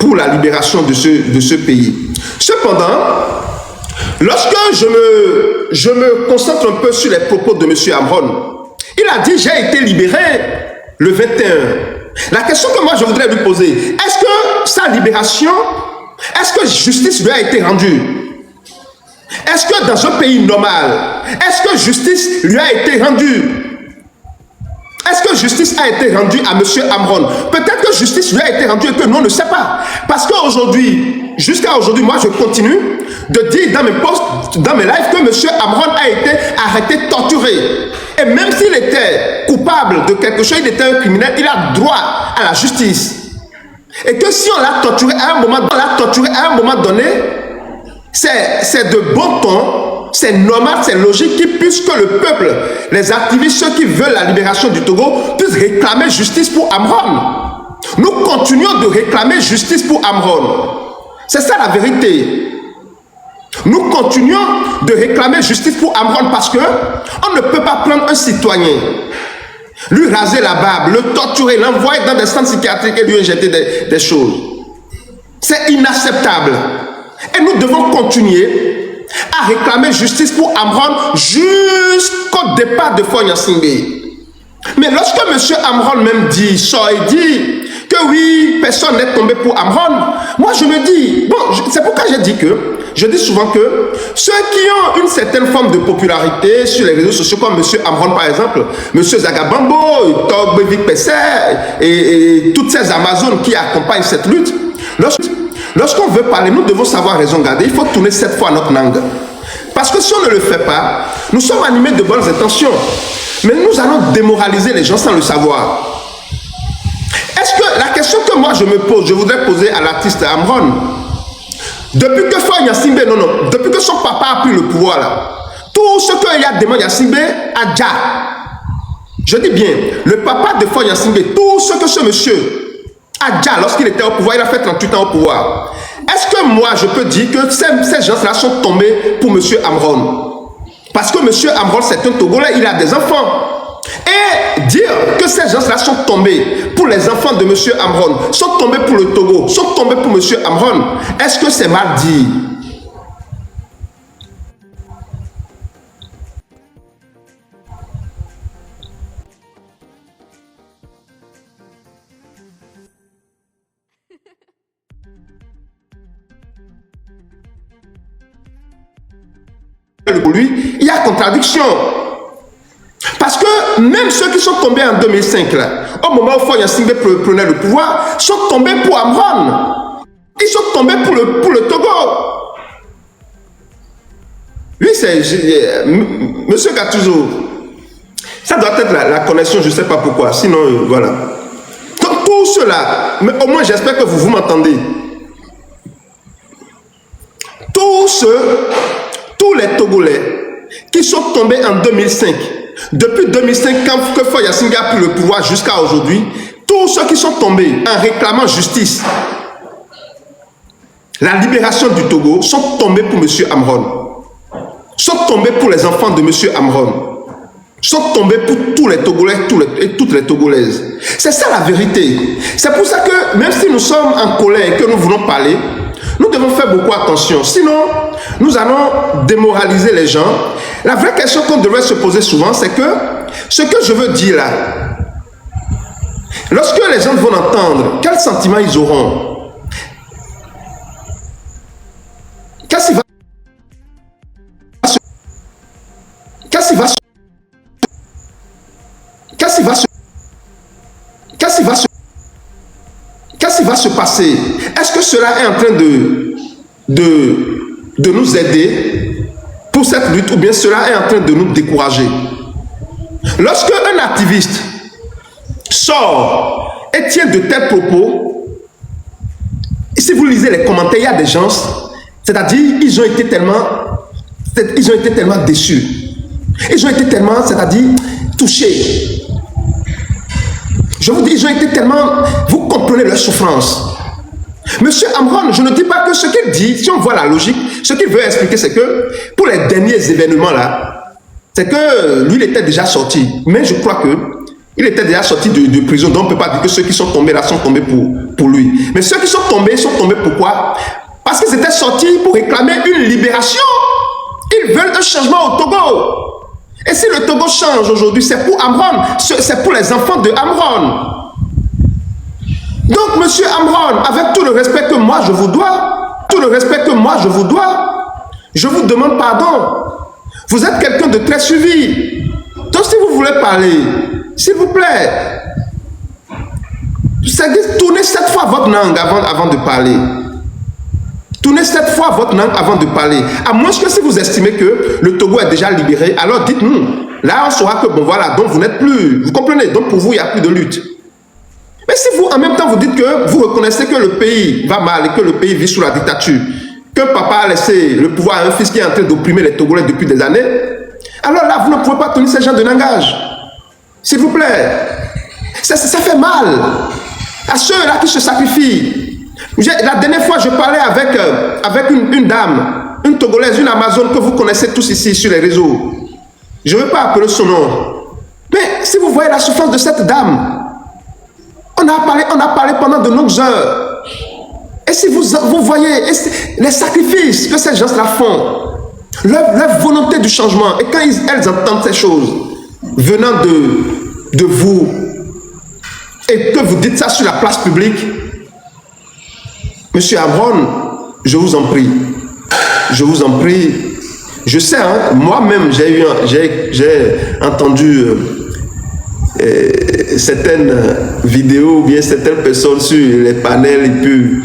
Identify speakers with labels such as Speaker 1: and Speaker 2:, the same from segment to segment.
Speaker 1: pour la libération de ce pays. Cependant, lorsque je me concentre un peu sur les propos de M. Amron, il a dit « j'ai été libéré le 21 ». La question que moi je voudrais lui poser, est-ce que sa libération, est-ce que justice lui a été rendue? Est-ce que dans un pays normal, est-ce que justice lui a été rendue? Est-ce que justice a été rendue à M. Amron? Peut-être que justice lui a été rendue et que nous on ne sait pas. Parce qu'aujourd'hui, jusqu'à aujourd'hui, moi je continue de dire dans mes posts, dans mes lives que M. Amron a été arrêté, torturé. Et même s'il était coupable de quelque chose, il était un criminel, il a droit à la justice. Et que si on l'a torturé à un moment donné, c'est de bon ton. C'est normal, c'est logique qu'il puisse que le peuple, les activistes, ceux qui veulent la libération du Togo, puissent réclamer justice pour Amron. Nous continuons de réclamer justice pour Amron. C'est ça la vérité. Nous continuons de réclamer justice pour Amron parce que on ne peut pas prendre un citoyen, lui raser la barbe, le torturer, l'envoyer dans des centres psychiatriques et lui injecter des choses. C'est inacceptable. Et nous devons continuer à réclamer justice pour Amron jusqu'au départ de Faure Gnassingbé. Mais lorsque M. Amron même dit, sort et dit que oui, personne n'est tombé pour Amron, moi je me dis, bon, c'est pourquoi je dis souvent que ceux qui ont une certaine forme de popularité sur les réseaux sociaux, comme M. Amron par exemple, M. Zagabambo, Togbevik Pesser et toutes ces Amazones qui accompagnent cette lutte, lorsqu'on veut parler, nous devons savoir raison garder. Il faut tourner 7 fois notre langue. Parce que si on ne le fait pas, nous sommes animés de bonnes intentions. Mais nous allons démoraliser les gens sans le savoir. Est-ce que la question que moi je me pose, je voudrais poser à l'artiste Amron, depuis que Faure Gnassingbé, depuis que son papa a pris le pouvoir là, tout ce qu'il a demandé à Gnassingbé a déjà. Je dis bien, le papa de Faure Gnassingbé, tout ce que ce monsieur Adja, lorsqu'il était au pouvoir, il a fait 38 ans au pouvoir. Est-ce que moi, je peux dire que ces gens-là sont tombés pour M. Amron? Parce que M. Amron, c'est un Togolais, il a des enfants. Et dire que ces gens-là sont tombés pour les enfants de M. Amron, sont tombés pour le Togo, sont tombés pour M. Amron, est-ce que c'est mal dit? Pour lui, il y a contradiction. Parce que même ceux qui sont tombés en 2005, là, au moment où Faure Gnassingbé prenait le pouvoir, sont tombés pour Amron. Ils sont tombés pour le Togo. Lui, c'est Monsieur Gattuso. Ça doit être la connexion, je ne sais pas pourquoi. Sinon, voilà. Donc, tout cela, mais au moins, j'espère que vous m'entendez. Tous les Togolais qui sont tombés en 2005, depuis 2005, quand Faure Gnassingbé a pris le pouvoir jusqu'à aujourd'hui, tous ceux qui sont tombés en réclamant justice, la libération du Togo, sont tombés pour M. Amron, sont tombés pour les enfants de M. Amron, sont tombés pour tous les Togolais et toutes les Togolaises. C'est ça la vérité. C'est pour ça que même si nous sommes en colère et que nous voulons parler, nous devons faire beaucoup attention. Sinon, nous allons démoraliser les gens. La vraie question qu'on devrait se poser souvent, c'est que ce que je veux dire là, lorsque les gens vont entendre, quel sentiment ils auront? Qu'est-ce qui va se passer? Est-ce que cela est en train de nous aider pour cette lutte ou bien cela est en train de nous décourager? Lorsque un activiste sort et tient de tels propos, si vous lisez les commentaires, il y a des gens, c'est-à-dire ils ont été tellement déçus. Ils ont été tellement, c'est-à-dire touchés. Je vous dis, ils ont été tellement... Vous comprenez leur souffrance. Monsieur Amron, je ne dis pas que ce qu'il dit, si on voit la logique, ce qu'il veut expliquer, c'est que pour les derniers événements là, c'est que lui, il était déjà sorti. Mais je crois que Il était déjà sorti de prison, donc on ne peut pas dire que ceux qui sont tombés là sont tombés pour lui. Mais ceux qui sont tombés pourquoi? Parce qu'ils étaient sortis pour réclamer une libération. Ils veulent un changement au Togo. Et si le Togo change aujourd'hui, c'est pour Amron, c'est pour les enfants de Amron. Donc, monsieur Amron, avec tout le respect que moi je vous dois, je vous demande pardon. Vous êtes quelqu'un de très suivi. Donc, si vous voulez parler, s'il vous plaît, tournez 7 fois votre langue avant de parler. Tournez 7 fois votre langue avant de parler. À moins que si vous estimez que le Togo est déjà libéré, alors dites-nous. Là, on saura que, bon voilà, donc vous n'êtes plus. Vous comprenez? Donc pour vous, il n'y a plus de lutte. Mais si vous, en même temps, vous dites que vous reconnaissez que le pays va mal et que le pays vit sous la dictature, qu'un papa a laissé le pouvoir à un fils qui est en train d'opprimer les Togolais depuis des années, alors là, vous ne pouvez pas tenir ces gens de langage. S'il vous plaît. Ça fait mal à ceux-là qui se sacrifient. La dernière fois, je parlais avec une dame, une Togolaise, une Amazone que vous connaissez tous ici sur les réseaux. Je ne veux pas appeler son nom. Mais si vous voyez la souffrance de cette dame, on a parlé pendant de longues heures. Et si vous voyez les sacrifices que ces gens-là font, leur volonté du changement, et quand elles entendent ces choses venant de vous, et que vous dites ça sur la place publique, Monsieur Amron, je vous en prie, je sais, hein, moi-même j'ai entendu certaines vidéos ou bien certaines personnes sur les panels et puis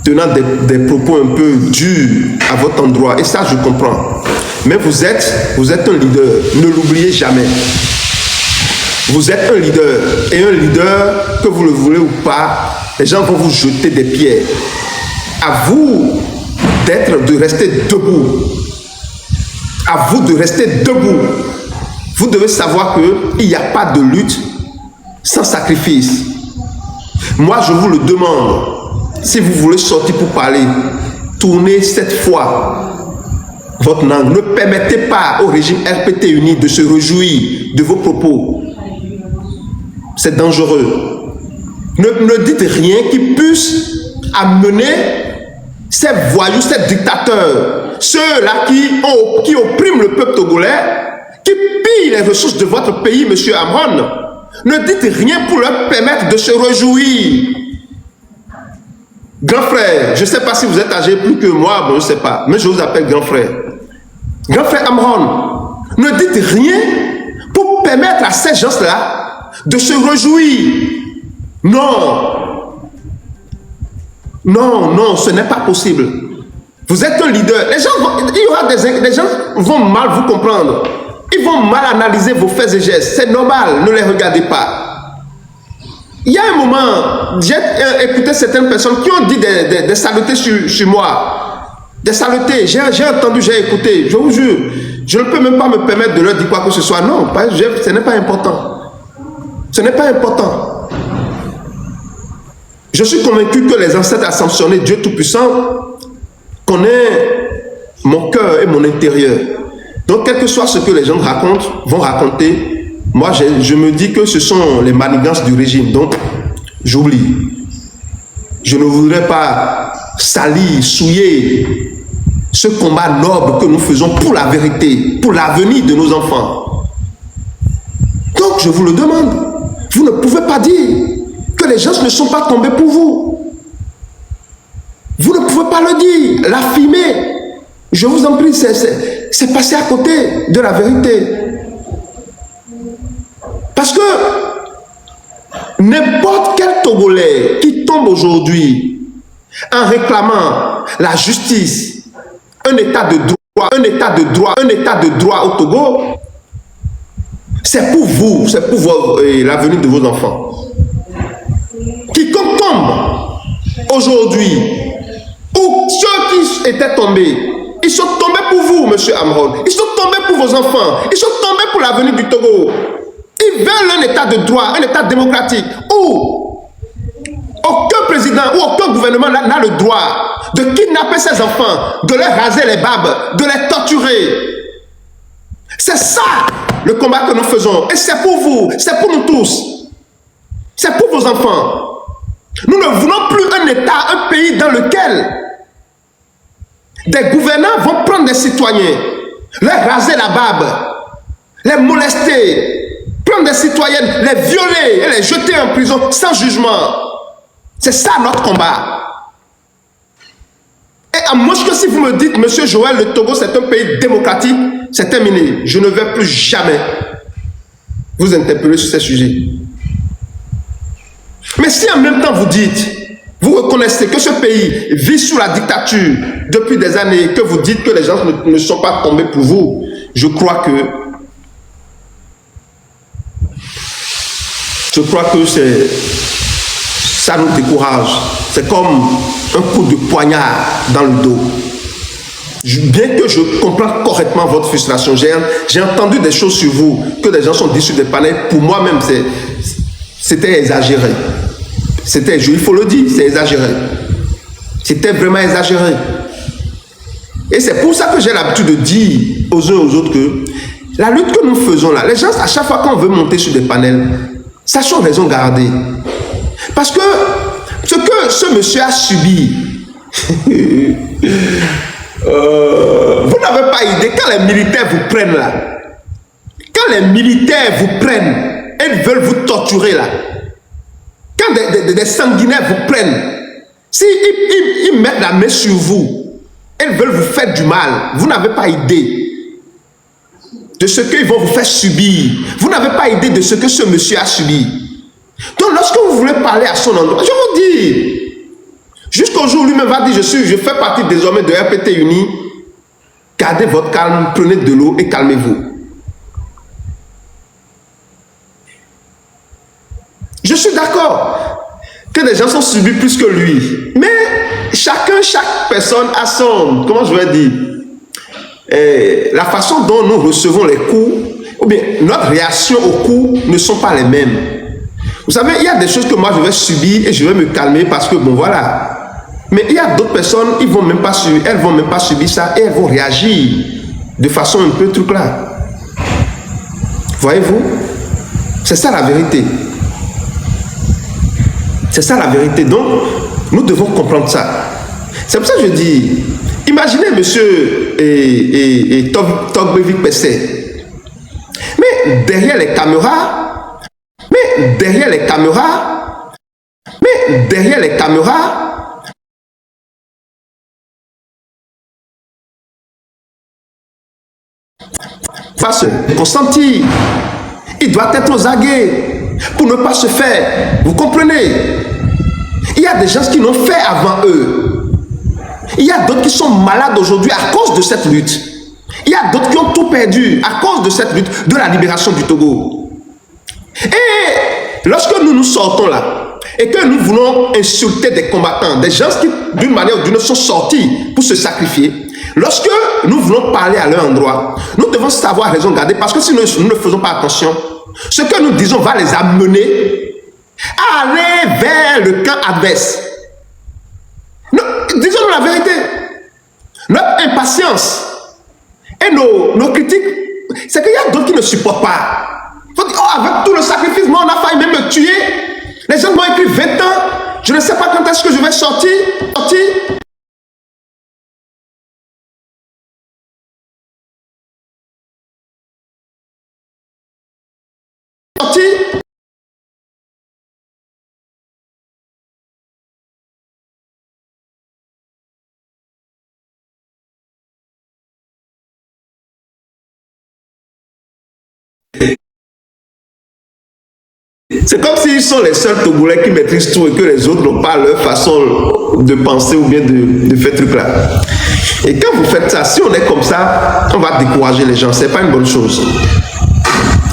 Speaker 1: tenant des propos un peu durs à votre endroit, et ça je comprends. Mais vous êtes un leader, ne l'oubliez jamais. Vous êtes un leader, et un leader, que vous le voulez ou pas, les gens vont vous jeter des pierres. À vous de rester debout. À vous de rester debout. Vous devez savoir qu'il n'y a pas de lutte sans sacrifice. Moi, je vous le demande, si vous voulez sortir pour parler, tournez 7 fois votre langue. Ne permettez pas au régime RPT uni de se réjouir de vos propos. C'est dangereux. Ne dites rien qui puisse amener ces voyous, ces dictateurs, ceux-là qui oppriment le peuple togolais, qui pillent les ressources de votre pays, monsieur Amron. Ne dites rien pour leur permettre de se réjouir. Grand frère, je ne sais pas si vous êtes âgé plus que moi, bon, je ne sais pas, mais je vous appelle grand frère. Grand frère Amron, ne dites rien pour permettre à ces gens-là de se réjouir. Non. Non, non, ce n'est pas possible. Vous êtes un leader. Les gens vont mal vous comprendre. Ils vont mal analyser vos faits et gestes. C'est normal, ne les regardez pas. Il y a un moment, j'ai écouté certaines personnes qui ont dit des saletés sur moi. Des saletés, j'ai entendu, j'ai écouté. Je vous jure, je ne peux même pas me permettre de leur dire quoi que ce soit. Non, ce n'est pas important. Ce n'est pas important. Je suis convaincu que les ancêtres ascensionnés, Dieu Tout-Puissant, connaît mon cœur et mon intérieur. Donc, quel que soit ce que les gens vont raconter, moi, je me dis que ce sont les manigances du régime. Donc, j'oublie. Je ne voudrais pas salir, souiller ce combat noble que nous faisons pour la vérité, pour l'avenir de nos enfants. Donc, je vous le demande. Vous ne pouvez pas dire que les gens ne sont pas tombés pour vous. Vous ne pouvez pas le dire, l'affirmer. Je vous en prie, c'est passer à côté de la vérité. Parce que n'importe quel Togolais qui tombe aujourd'hui en réclamant la justice, un état de droit au Togo, c'est pour vous, c'est pour l'avenir de vos enfants. Quiconque tombe aujourd'hui, ou ceux qui étaient tombés, ils sont tombés pour vous, monsieur Amron. Ils sont tombés pour vos enfants. Ils sont tombés pour l'avenir du Togo. Ils veulent un état de droit, un état démocratique où aucun président ou aucun gouvernement n'a le droit de kidnapper ses enfants, de leur raser les barbes, de les torturer. C'est ça le combat que nous faisons. Et c'est pour vous, c'est pour nous tous. C'est pour vos enfants. Nous ne voulons plus un État, un pays dans lequel des gouvernants vont prendre des citoyens, leur raser la barbe, les molester, prendre des citoyennes, les violer et les jeter en prison sans jugement. C'est ça notre combat. Et à moins que si vous me dites, Monsieur Joël, le Togo c'est un pays démocratique, c'est terminé. Je ne vais plus jamais vous interpeller sur ces sujets. Mais si en même temps vous dites, vous reconnaissez que ce pays vit sous la dictature depuis des années, que vous dites que les gens ne sont pas tombés pour vous, je crois que ça nous décourage. C'est comme un coup de poignard dans le dos. Bien que je comprenne correctement votre frustration, j'ai entendu des choses sur vous, que des gens sont déçus des panels. Pour moi-même, c'était exagéré. Il faut le dire, c'est exagéré. C'était vraiment exagéré. Et c'est pour ça que j'ai l'habitude de dire aux uns aux autres que la lutte que nous faisons là, les gens, à chaque fois qu'on veut monter sur des panels, sachons raison garder. Parce que ce que ce monsieur a subi, vous n'avez pas idée, quand les militaires vous prennent là, quand les militaires vous prennent, ils veulent vous torturer là, quand des sanguinaires vous prennent, s'ils mettent la main sur vous, ils veulent vous faire du mal, vous n'avez pas idée de ce qu'ils vont vous faire subir. Vous n'avez pas idée de ce que ce monsieur a subi. Donc lorsque vous voulez parler à son endroit, je vous dis, jusqu'au jour où lui-même va dire, je fais partie désormais de RPT Uni, gardez votre calme, prenez de l'eau et calmez-vous. Je suis d'accord que les gens sont subis plus que lui, mais chaque personne a son, comment je vais dire, la façon dont nous recevons les coups, ou bien notre réaction aux coups ne sont pas les mêmes. Vous savez, il y a des choses que moi je vais subir et je vais me calmer parce que bon voilà. Mais il y a d'autres personnes, elles vont même pas subir ça et elles vont réagir de façon un peu truc là. Voyez-vous? C'est ça la vérité. C'est ça la vérité. Donc, nous devons comprendre ça. C'est pour ça que je dis, imaginez monsieur Togbevik Pessé. Mais derrière les caméras, face consentir, il doit être aux aguets pour ne pas se faire. Vous comprenez? Il y a des gens qui l'ont fait avant eux. Il y a d'autres qui sont malades aujourd'hui à cause de cette lutte. Il y a d'autres qui ont tout perdu à cause de cette lutte de la libération du Togo. Et lorsque nous nous sortons là et que nous voulons insulter des combattants, des gens qui d'une manière ou d'une autre sont sortis pour se sacrifier, lorsque nous voulons parler à leur endroit, nous devons savoir raison garder parce que si nous ne faisons pas attention, ce que nous disons va les amener à aller vers le camp adverse. Disons-nous la vérité. Notre impatience et nos critiques, c'est qu'il y a d'autres qui ne supportent pas. Faut dire, oh, avec tout le sacrifice, moi on a failli même me tuer. Les gens m'ont écrit 20 ans. Je ne sais pas quand est-ce que je vais sortir. C'est comme s'ils sont les seuls Togolais qui maîtrisent tout et que les autres n'ont pas leur façon de penser ou bien de faire truc là. Et quand vous faites ça, si on est comme ça, on va décourager les gens. C'est pas une bonne chose.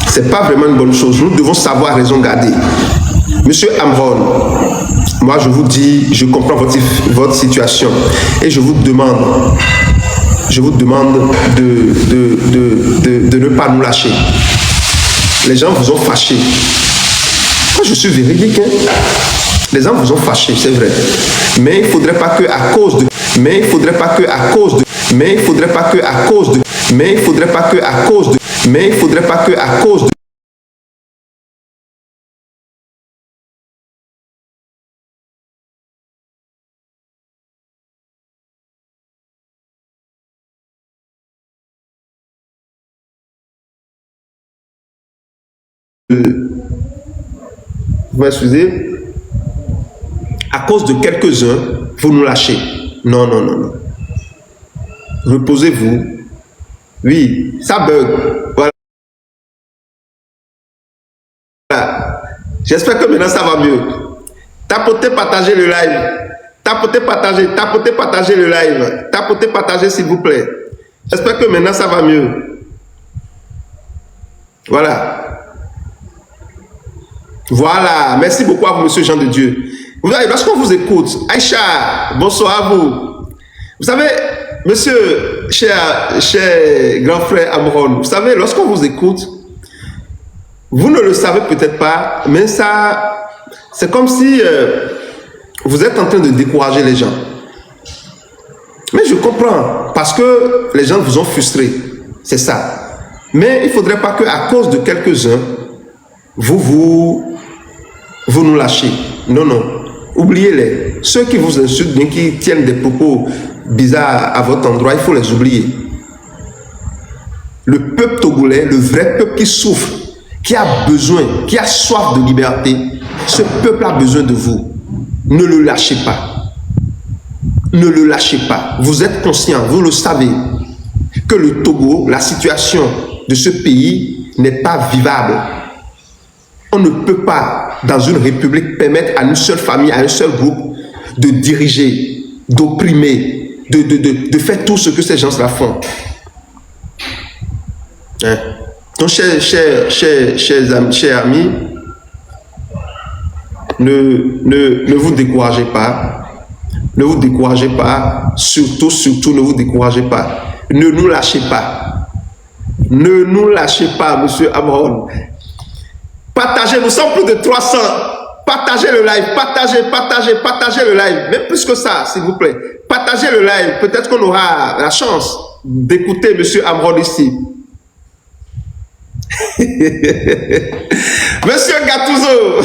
Speaker 1: C'est pas vraiment une bonne chose. Nous devons savoir raison garder. Monsieur Amron, moi je vous dis, je comprends votre situation et je vous demande de ne pas nous lâcher. Les gens vous ont fâché. Moi, je suis véridique. Hein? Les gens vous ont fâché, c'est vrai. Mais il ne faudrait pas que à cause de... Mais il ne faudrait pas que à cause de... Mais il ne faudrait pas que à cause de... Mais il ne faudrait pas que à cause de... Mais il ne faudrait pas qu'à cause vous m'excusez, à cause de quelques-uns, vous nous lâchez. Non, non, non, non. Reposez-vous. Oui, ça bug. Voilà. J'espère que maintenant ça va mieux. Tapotez, partagez le live. Tapotez, partagez le live. Tapotez, partagez s'il vous plaît. J'espère que maintenant ça va mieux. Voilà. Voilà. Merci beaucoup à vous, monsieur Jean de Dieu. Vous savez, lorsqu'on vous écoute, Aïcha, bonsoir à vous. Vous savez, monsieur, cher grand frère Amron, vous savez, lorsqu'on vous écoute, vous ne le savez peut-être pas, mais ça, c'est comme si vous êtes en train de décourager les gens. Mais je comprends, parce que les gens vous ont frustré, c'est ça. Mais il ne faudrait pas qu'à cause de quelques-uns, vous nous lâchez. Non, non, oubliez-les. Ceux qui vous insultent, bien qui tiennent des propos bizarres à votre endroit, il faut les oublier. Le peuple togolais, le vrai peuple qui souffre, qui a besoin, qui a soif de liberté, ce peuple a besoin de vous. Ne le lâchez pas. Ne le lâchez pas. Vous êtes conscient, vous le savez, que le Togo, la situation de ce pays n'est pas vivable. On ne peut pas, dans une république, permettre à une seule famille, à un seul groupe, de diriger, d'opprimer, de faire tout ce que ces gens-là font. Hein? Donc, chers amis, ne vous découragez pas. Ne vous découragez pas. Surtout, ne vous découragez pas. Ne nous lâchez pas. Ne nous lâchez pas, monsieur Amron. Partagez, nous sommes plus de 300. Partagez le live, partagez le live. Même plus que ça, s'il vous plaît. Partagez le live. Peut-être qu'on aura la chance d'écouter monsieur Amron ici. Monsieur Gattuso,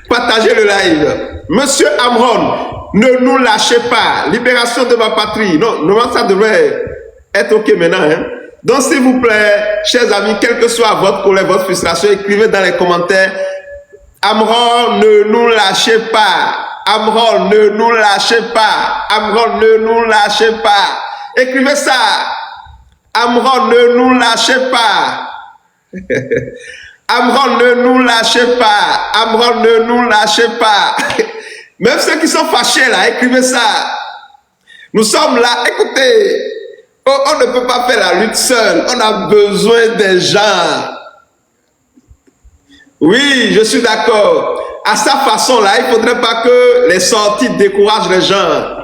Speaker 1: partagez le live. Monsieur Amron, ne nous lâchez pas. Libération de ma patrie. Non, normalement ça devrait être ok maintenant. Hein? Donc s'il vous plaît, chers amis, quelle que soit votre colère, votre frustration, écrivez dans les commentaires. Amron, ne nous lâchez pas. Amron, ne nous lâchez pas. Amron, ne nous lâchez pas. Écrivez ça. Amron, ne nous lâchez pas. Amron, ne nous lâchez pas. Amron, ne nous lâchez pas. Même ceux qui sont fâchés là, écrivez ça. Nous sommes là, écoutez. On ne peut pas faire la lutte seul. On a besoin des gens. Oui, je suis d'accord. À sa façon là, il ne faudrait pas que les sorties découragent les gens.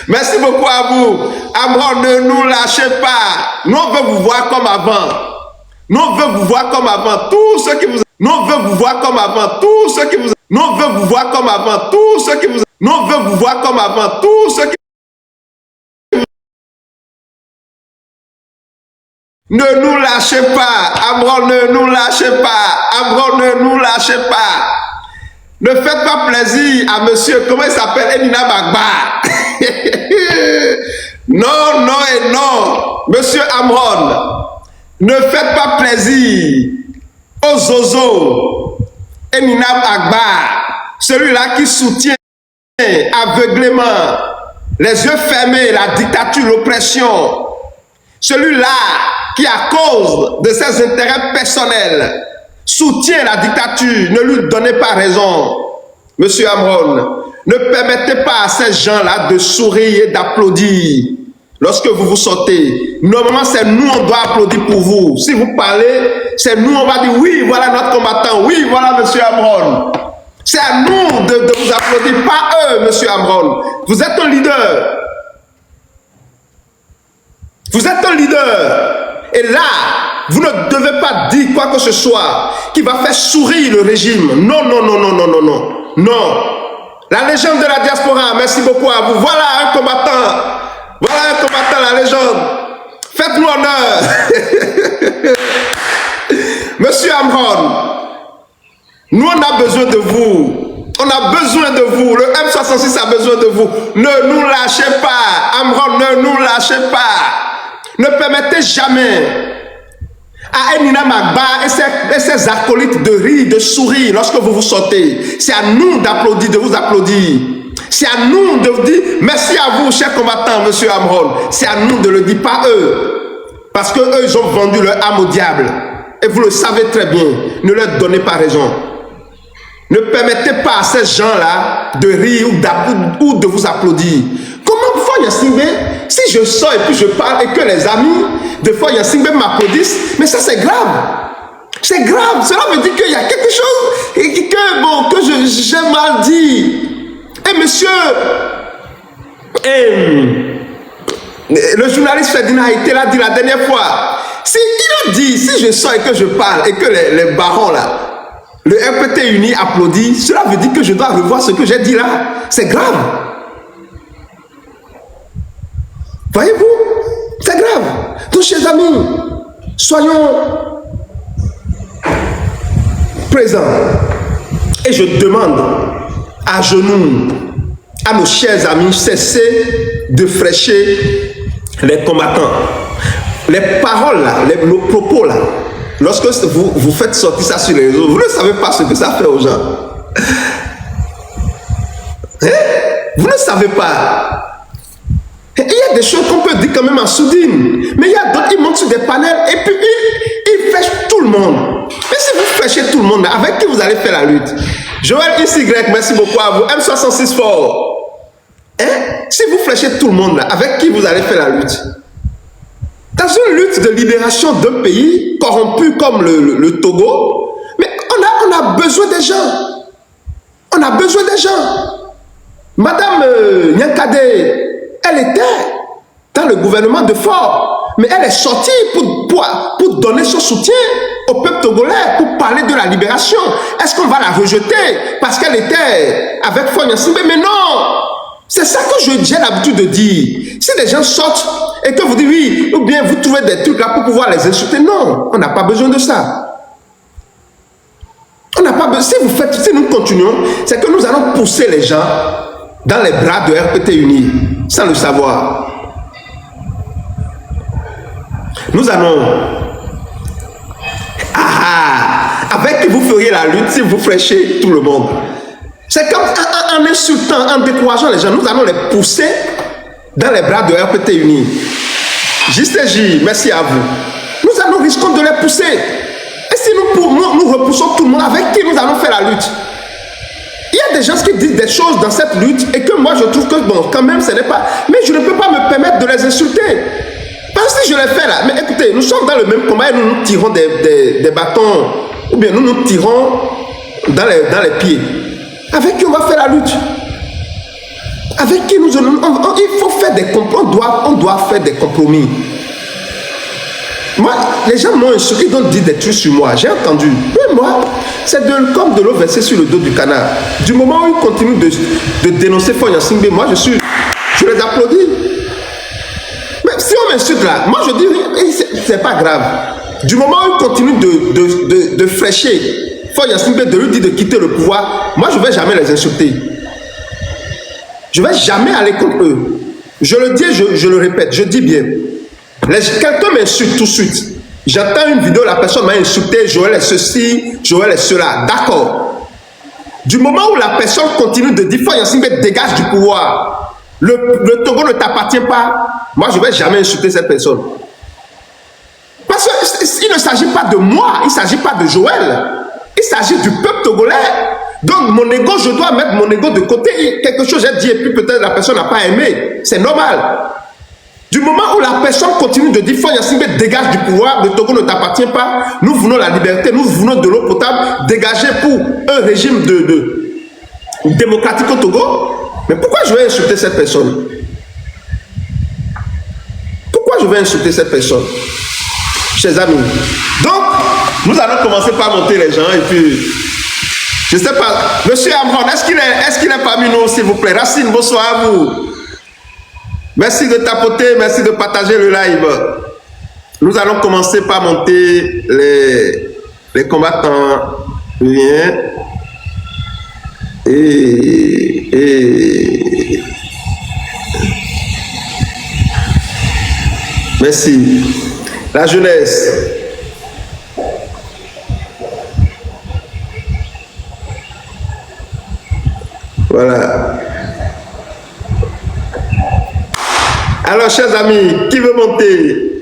Speaker 1: Merci beaucoup à vous. Amron, ne nous lâchez pas. Nous, on veut vous voir comme avant. Nous, on veut vous voir comme avant. Tous ceux qui vous... Nous, on veut vous voir comme avant. Tous ceux qui vous... Nous, on veut vous voir comme avant. Tous ceux qui vous... Nous, on veut vous voir comme avant. Tous ceux qui... Ne nous lâchez pas. Amron, ne nous lâchez pas. Amron, ne nous lâchez pas. Ne faites pas plaisir à monsieur, comment il s'appelle, Enina Bagba. Non, non et non. Monsieur Amron, ne faites pas plaisir aux Zozo, Enina Bagba, celui-là qui soutient aveuglément, les yeux fermés, la dictature, l'oppression. Celui-là qui, à cause de ses intérêts personnels, soutient la dictature, ne lui donnez pas raison. Monsieur Amron, ne permettez pas à ces gens-là de sourire et d'applaudir lorsque vous vous sortez. Normalement, c'est nous, on doit applaudir pour vous. Si vous parlez, c'est nous, on va dire oui, voilà notre combattant, oui, voilà monsieur Amron. C'est à nous de vous applaudir, pas eux, monsieur Amron. Vous êtes un leader. Vous êtes un leader. Et là, vous ne devez pas dire quoi que ce soit qui va faire sourire le régime. Non, non, non, non, non, non, non. Non. La légende de la diaspora, merci beaucoup à vous. Voilà un combattant. Voilà un combattant, la légende. Faites-nous honneur. Monsieur Amron, nous on a besoin de vous. On a besoin de vous. Le M66 a besoin de vous. Ne nous lâchez pas. Amron, ne nous lâchez pas. Ne permettez jamais à Enina Magba et ses acolytes de rire, de sourire lorsque vous vous sortez. C'est à nous d'applaudir, de vous applaudir. C'est à nous de vous dire merci à vous, chers combattants, monsieur Amron. C'est à nous de le dire, pas eux. Parce que eux, ils ont vendu leur âme au diable. Et vous le savez très bien. Ne leur donnez pas raison. Ne permettez pas à ces gens-là de rire ou de vous applaudir. Comment fois Yassingbe, si je sors et puis je parle et que les amis, des fois Yassingbe m'applaudissent, mais ça c'est grave. C'est grave. Cela veut dire qu'il y a quelque chose que j'ai mal dit. Et monsieur, le journaliste Ferdinand Haïté l'a dit la dernière fois. Il a dit, si je sors et que je parle et que les barons là, le RPT uni applaudit, cela veut dire que je dois revoir ce que j'ai dit là. C'est grave. Voyez-vous? C'est grave. Donc, chers amis, soyons présents. Et je demande à genoux à nos chers amis, cessez de fraîcher les combattants. Les paroles là, nos propos là, lorsque vous faites sortir ça sur les réseaux, vous ne savez pas ce que ça fait aux gens. Hein? Vous ne savez pas. Et il y a des choses qu'on peut dire quand même en sourdine. Mais il y a d'autres qui montent sur des panels et puis ils fêchent tout le monde. Mais si vous fêchez tout le monde, avec qui vous allez faire la lutte? Joël YY, merci beaucoup à vous. M66 fort. Hein? Si vous fléchez tout le monde, là, avec qui vous allez faire la lutte? Dans une lutte de libération d'un pays corrompu comme le Togo, mais on a besoin des gens. On a besoin des gens. Madame Nyankade, elle était dans le gouvernement de Fort, mais elle est sortie pour donner son soutien au peuple togolais, pour parler de la libération. Est-ce qu'on va la rejeter parce qu'elle était avec Faure Gnassingbé? Mais non! C'est ça que j'ai l'habitude de dire. Si les gens sortent et que vous dites oui, ou bien vous trouvez des trucs là pour pouvoir les insulter, non, on n'a pas besoin de ça. On n'a pas besoin. Si nous continuons, c'est que nous allons pousser les gens dans les bras de RPT Uni, sans le savoir. Nous allons... avec qui vous feriez la lutte si vous fraîchez tout le monde. C'est comme en insultant, en décourageant les gens, nous allons les pousser dans les bras de RPT Uni. JCJ, merci à vous. Nous risquons de les pousser. Et si nous repoussons tout le monde, avec qui nous allons faire la lutte? Il y a des gens qui disent des choses dans cette lutte et que moi je trouve que bon, quand même ce n'est pas... Mais je ne peux pas me permettre de les insulter. Parce que si je les fais là, mais écoutez, nous sommes dans le même combat et nous nous tirons des bâtons, ou bien nous nous tirons dans les pieds. Avec qui on va faire la lutte? Avec qui nous allons... il faut faire des compromis, on doit faire des compromis. Moi, les gens m'ont insulté, ils ont dit des trucs sur moi, j'ai entendu. Mais moi, c'est comme de l'eau versée sur le dos du canard. Du moment où ils continuent de dénoncer Faure Gnassingbé, moi je les applaudis. Mais si on m'insulte là, moi je dis, c'est pas grave. Du moment où ils continuent de fraîcher Faure Gnassingbé, de lui dire de quitter le pouvoir, moi je ne vais jamais les insulter. Je ne vais jamais aller contre eux. Je le dis, je le répète, je dis bien. Quelqu'un m'insulte tout de suite. J'entends une vidéo, la personne m'a insulté, Joël est ceci, Joël est cela. D'accord. Du moment où la personne continue de dire Faure Gnassingbé dégage du pouvoir, le Togo ne t'appartient pas, moi je ne vais jamais insulter cette personne. Parce qu'il ne s'agit pas de moi, il ne s'agit pas de Joël, il s'agit du peuple togolais. Donc mon ego, je dois mettre mon ego de côté. Quelque chose j'ai dit et puis peut-être la personne n'a pas aimé. C'est normal. Du moment où la personne continue de dire Faure Gnassingbé dégage du pouvoir, le Togo ne t'appartient pas, nous voulons la liberté, nous voulons de l'eau potable, dégager pour un régime démocratique au Togo. Mais pourquoi je vais insulter cette personne? Pourquoi je vais insulter cette personne? Chers amis. Donc, nous allons commencer par monter les gens et puis, je ne sais pas, monsieur Amron, est-ce qu'il est parmi nous, s'il vous plaît? Racine, bonsoir à vous. Merci de tapoter, merci de partager le live. Nous allons commencer par monter les combattants. Bien. Et merci. La jeunesse. Voilà. Alors, chers amis, qui veut monter?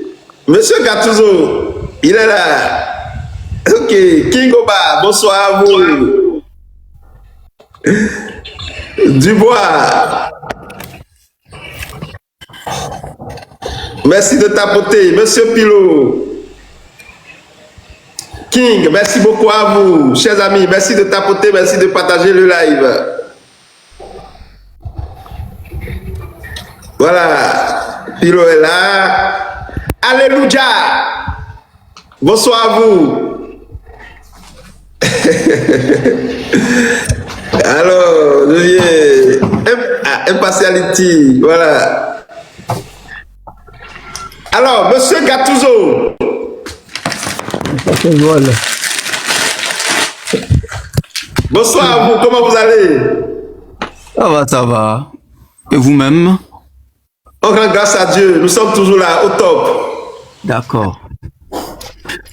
Speaker 1: Monsieur Gattuso, il est là. Ok, Kingoba, bonsoir à vous. Dubois. Merci de tapoter. Monsieur Pilot. King, merci beaucoup à vous. Chers amis, merci de tapoter, merci de partager le live. Voilà. Pilot est là. Alléluia. Bonsoir à vous. Alors, je viens. Impartiality. Voilà. Alors, monsieur Gattuso.
Speaker 2: Voilà.
Speaker 1: Bonsoir à vous, comment vous allez?
Speaker 2: Ça va. Et vous-même?
Speaker 1: On rend grâce à Dieu, nous sommes toujours là, au top.
Speaker 2: D'accord.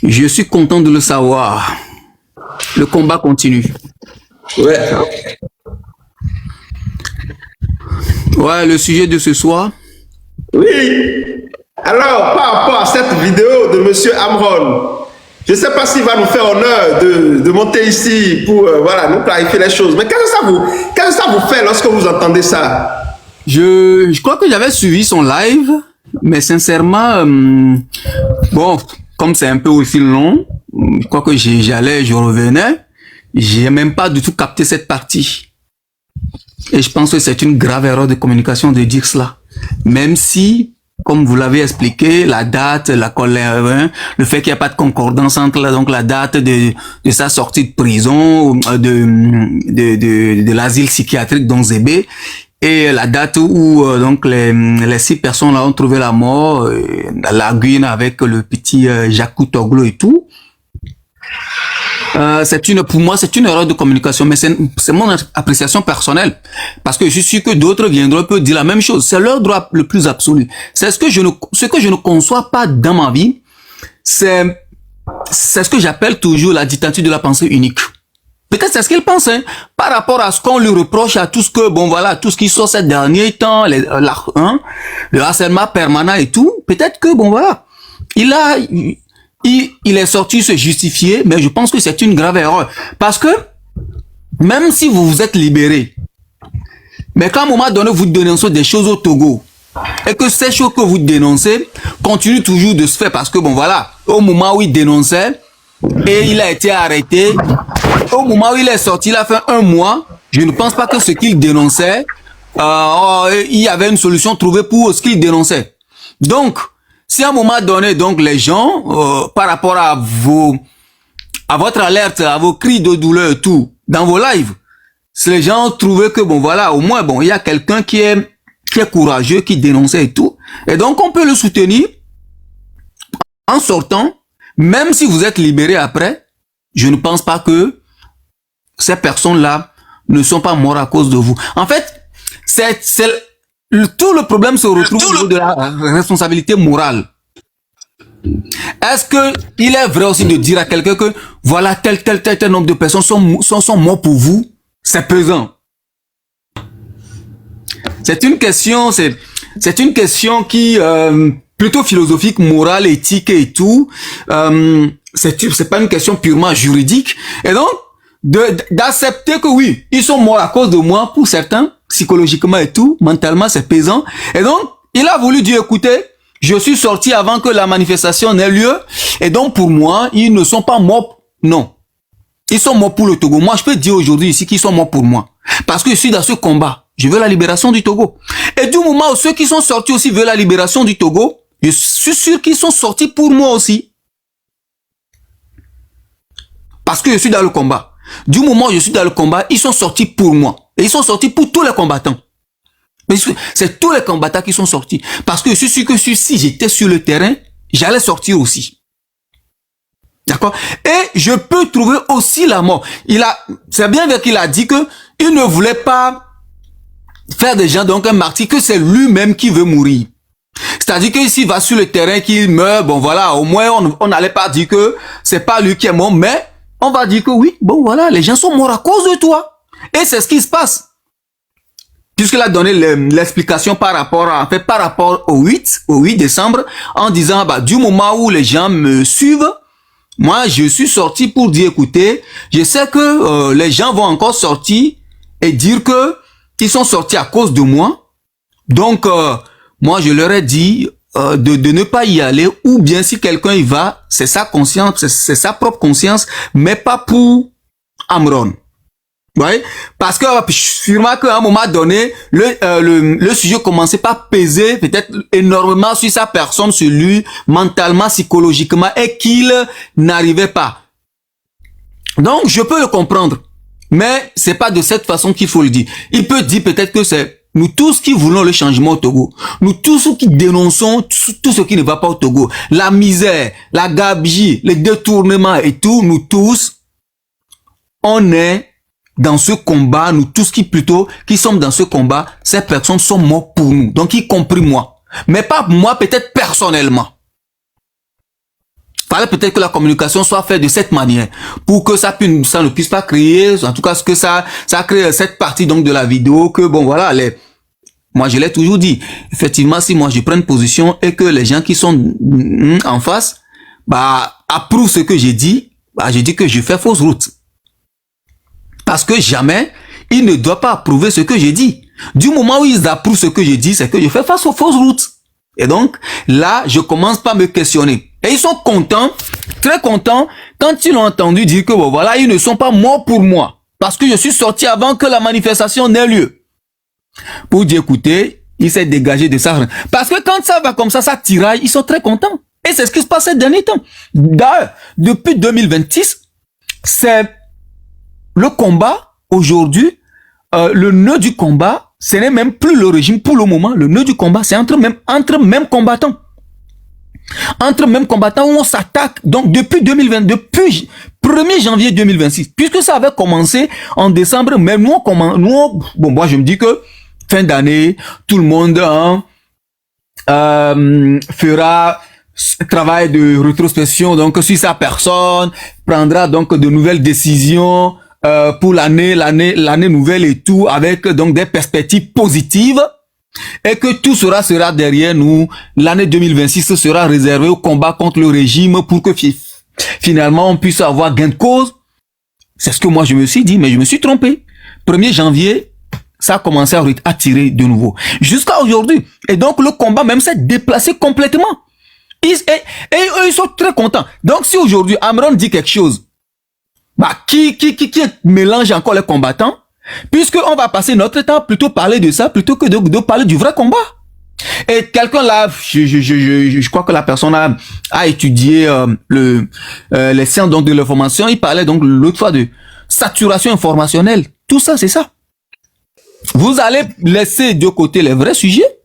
Speaker 2: Je suis content de le savoir. Le combat continue.
Speaker 1: Ouais.
Speaker 2: Ouais, le sujet de ce soir.
Speaker 1: Oui. Alors, par rapport à cette vidéo de monsieur Amron, je ne sais pas s'il va nous faire honneur de monter ici pour voilà, nous clarifier les choses. Mais qu'est-ce que ça vous fait lorsque vous entendez ça?
Speaker 2: Je crois que j'avais suivi son live, mais sincèrement, bon, comme c'est un peu aussi long, je crois que j'allais, je revenais, j'ai même pas du tout capté cette partie. Et je pense que c'est une grave erreur de communication de dire cela. Même si, comme vous l'avez expliqué, la date, la colère, hein, le fait qu'il n'y a pas de concordance entre donc la date de sa sortie de prison, de l'asile psychiatrique d'Onzébé, et la date où donc les 6 personnes là ont trouvé la mort, la lagune avec le petit Jacques Toglo et tout. Pour moi, c'est une erreur de communication, mais c'est mon appréciation personnelle. Parce que je suis sûr que d'autres viendront peut dire la même chose. C'est leur droit le plus absolu. C'est ce que je ne conçois pas dans ma vie. C'est ce que j'appelle toujours la dictature de la pensée unique. Peut-être c'est ce qu'il pense, hein, par rapport à ce qu'on lui reproche, à tout ce que, bon voilà, tout ce qui sort ces derniers temps, le harcèlement permanent et tout. Peut-être que, bon voilà, il est sorti se justifier, mais je pense que c'est une grave erreur. Parce que, même si vous vous êtes libéré, mais qu'à un moment donné, vous dénoncez des choses au Togo, et que ces choses que vous dénoncez continuent toujours de se faire, parce que, bon voilà, au moment où il dénonçait, et il a été arrêté, au moment où il est sorti, il a fait 1 mois, je ne pense pas que ce qu'il dénonçait, il y avait une solution trouvée pour ce qu'il dénonçait. Donc, si à un moment donné, donc les gens, par rapport à votre alerte, à vos cris de douleur et tout, dans vos lives, si les gens trouvaient que bon voilà, au moins bon, il y a quelqu'un qui est courageux, qui dénonçait et tout, et donc on peut le soutenir en sortant, même si vous êtes libéré après, je ne pense pas que ces personnes-là ne sont pas mortes à cause de vous. En fait, tout le problème se retrouve au niveau de la responsabilité morale. Est-ce que il est vrai aussi de dire à quelqu'un que voilà tel nombre de personnes sont morts pour vous? C'est pesant. C'est une question qui plutôt philosophique, morale, éthique et tout. C'est pas une question purement juridique. Et donc d'accepter que oui, ils sont morts à cause de moi pour certains, psychologiquement et tout, mentalement c'est pesant. Et donc il a voulu dire écoutez, je suis sorti avant que la manifestation n'ait lieu, et donc pour moi, ils ne sont pas morts, non. Ils sont morts pour le Togo. Moi, je peux dire aujourd'hui ici qu'ils sont morts pour moi. Parce que je suis dans ce combat. Je veux la libération du Togo. Et du moment où ceux qui sont sortis aussi veulent la libération du Togo, je suis sûr qu'ils sont sortis pour moi aussi. Parce que je suis dans le combat. Du moment où je suis dans le combat, ils sont sortis pour moi. Et ils sont sortis pour tous les combattants. Mais c'est tous les combattants qui sont sortis. Parce que je suis sûr que si j'étais sur le terrain, j'allais sortir aussi. D'accord? Et je peux trouver aussi la mort. C'est bien vrai qu'il a dit que il ne voulait pas faire des gens donc un martyr, que c'est lui-même qui veut mourir. C'est-à-dire que s'il va sur le terrain, qu'il meurt, bon voilà, au moins on n'allait pas dire que c'est pas lui qui est mort, mais on va dire que oui, bon voilà, les gens sont morts à cause de toi. Et c'est ce qui se passe. Puisqu'il a donné l'explication par rapport au 8 décembre, en disant, bah, du moment où les gens me suivent, moi, je suis sorti pour dire, écoutez, je sais que les gens vont encore sortir et dire que ils sont sortis à cause de moi. Donc, moi, je leur ai dit de ne pas y aller, ou bien si quelqu'un y va, c'est sa conscience, c'est sa propre conscience, mais pas pour Amron. Ouais, parce que sûrement qu'à un moment donné, le sujet commençait par peser peut-être énormément sur sa personne, sur lui, mentalement, psychologiquement, et qu'il n'arrivait pas. Donc, je peux le comprendre, mais c'est pas de cette façon qu'il faut le dire. Il peut dire peut-être que c'est nous tous qui voulons le changement au Togo, nous tous qui dénonçons tout ce qui ne va pas au Togo, la misère, la gabegie, les détournements et tout, nous tous, on est dans ce combat, nous tous qui sommes dans ce combat, ces personnes sont mortes pour nous, donc y compris moi. Mais pas moi peut-être personnellement. Fallait peut-être que la communication soit faite de cette manière, pour que ça ne puisse pas créer, en tout cas ce que ça crée cette partie donc de la vidéo, que bon voilà, moi je l'ai toujours dit, effectivement si moi je prends une position et que les gens qui sont en face, bah approuvent ce que j'ai dit, bah je dis que je fais fausse route. Parce que jamais, ils ne doivent pas approuver ce que j'ai dit. Du moment où ils approuvent ce que j'ai dit, c'est que je fais face aux fausses routes. Et donc, là, je commence par me questionner. Et ils sont contents, très contents, quand ils ont entendu dire que, bon, voilà, ils ne sont pas morts pour moi. Parce que je suis sorti avant que la manifestation n'ait lieu. Pour dire, écoutez, il s'est dégagé de ça. Parce que quand ça va comme ça tiraille, ils sont très contents. Et c'est ce qui se passe ces derniers temps. D'ailleurs, depuis 2026, c'est le combat, aujourd'hui, le nœud du combat, ce n'est même plus le régime pour le moment. Le nœud du combat, c'est entre mêmes combattants. Entre mêmes combattants où on s'attaque. Donc, depuis 2020, depuis 1er janvier 2026, puisque ça avait commencé en décembre, mais bon, moi, je me dis que fin d'année, tout le monde fera travail de rétrospection donc sur sa personne, prendra donc de nouvelles décisions pour l'année nouvelle et tout, avec donc des perspectives positives, et que tout sera derrière nous. L'année 2026 sera réservée au combat contre le régime pour que finalement on puisse avoir gain de cause. C'est ce que moi je me suis dit, mais je me suis trompé. 1er janvier, ça a commencé à tirer de nouveau. Jusqu'à aujourd'hui. Et donc le combat même s'est déplacé complètement. Et eux, ils sont très contents. Donc si aujourd'hui Amron dit quelque chose, bah, qui mélange encore les combattants, puisqu'on va passer notre temps plutôt parler de ça, plutôt que de parler du vrai combat. Et quelqu'un là, je crois que la personne a étudié les sciences donc de l'information, il parlait donc l'autre fois de saturation informationnelle. Tout ça, c'est ça. Vous allez laisser de côté les vrais sujets.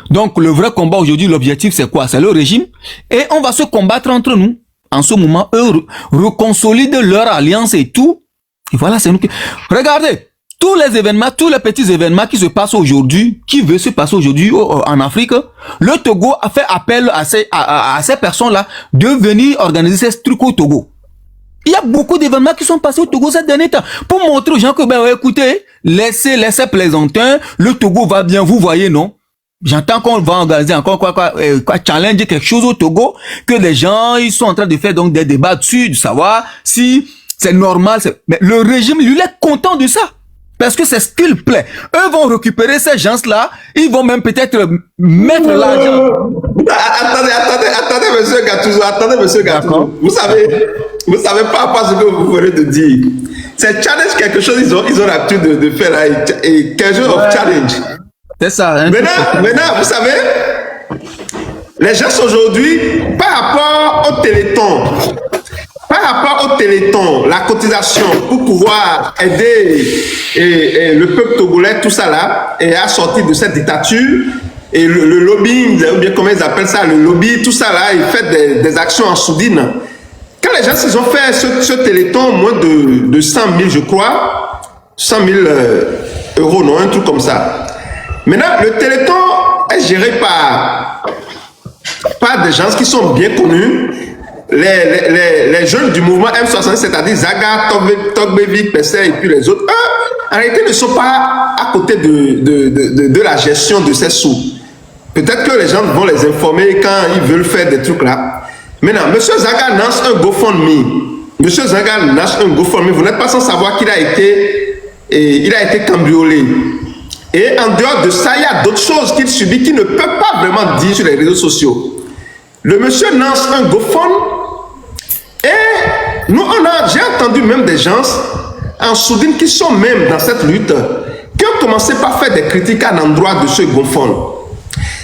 Speaker 2: Donc le vrai combat aujourd'hui, l'objectif c'est quoi? C'est le régime. Et on va se combattre entre nous. En ce moment, eux reconsolident leur alliance et tout. Et voilà, c'est nous qui... Regardez, tous les événements, tous les petits événements qui se passent aujourd'hui, qui veulent se passer aujourd'hui en Afrique, le Togo a fait appel à ces personnes-là de venir organiser ces trucs au Togo. Il y a beaucoup d'événements qui sont passés au Togo ces derniers temps pour montrer aux gens que, ben, écoutez, laissez plaisanter, le Togo va bien, vous voyez, non? J'entends qu'on va organiser encore quoi, challenge quelque chose au Togo, que les gens, ils sont en train de faire donc des débats dessus, de savoir si c'est normal, mais le régime, lui, il est content de ça. Parce que c'est ce qu'il plaît. Eux vont récupérer ces gens-là, ils vont même peut-être mettre l'argent.
Speaker 1: Attendez, monsieur Gattuso. Vous savez pas ce que vous venez de dire. C'est challenge quelque chose, ils ont l'habitude de faire là, et quelque chose of challenge.
Speaker 2: C'est ça. Hein?
Speaker 1: Maintenant, vous savez, les gens aujourd'hui, par rapport au Téléthon, la cotisation pour pouvoir aider le peuple togolais, tout ça là, et à sortir de cette dictature, et le lobbying, ou bien comment ils appellent ça, le lobby, tout ça là, ils font des actions en soudine. Quand les gens ils ont fait ce téléthon, moins de 100 000, je crois, 100 000 euros, non, un truc comme ça. Maintenant, le téléthon est géré par des gens qui sont bien connus, les jeunes du mouvement M60, c'est-à-dire Zaga, Togbevik, Pesser et puis les autres, eux, en réalité, ne sont pas à côté de la gestion de ces sous. Peut-être que les gens vont les informer quand ils veulent faire des trucs là. Maintenant, M. Zaga lance un GoFundMe. M. Zaga lance un GoFundMe. Vous n'êtes pas sans savoir qu'il a été cambriolé. Et en dehors de ça, il y a d'autres choses qu'il subit qu'il ne peut pas vraiment dire sur les réseaux sociaux. Le monsieur lance un GoFundMe et j'ai entendu même des gens en Soudine qui sont même dans cette lutte, qui ont commencé par faire des critiques à l'endroit de ce GoFundMe.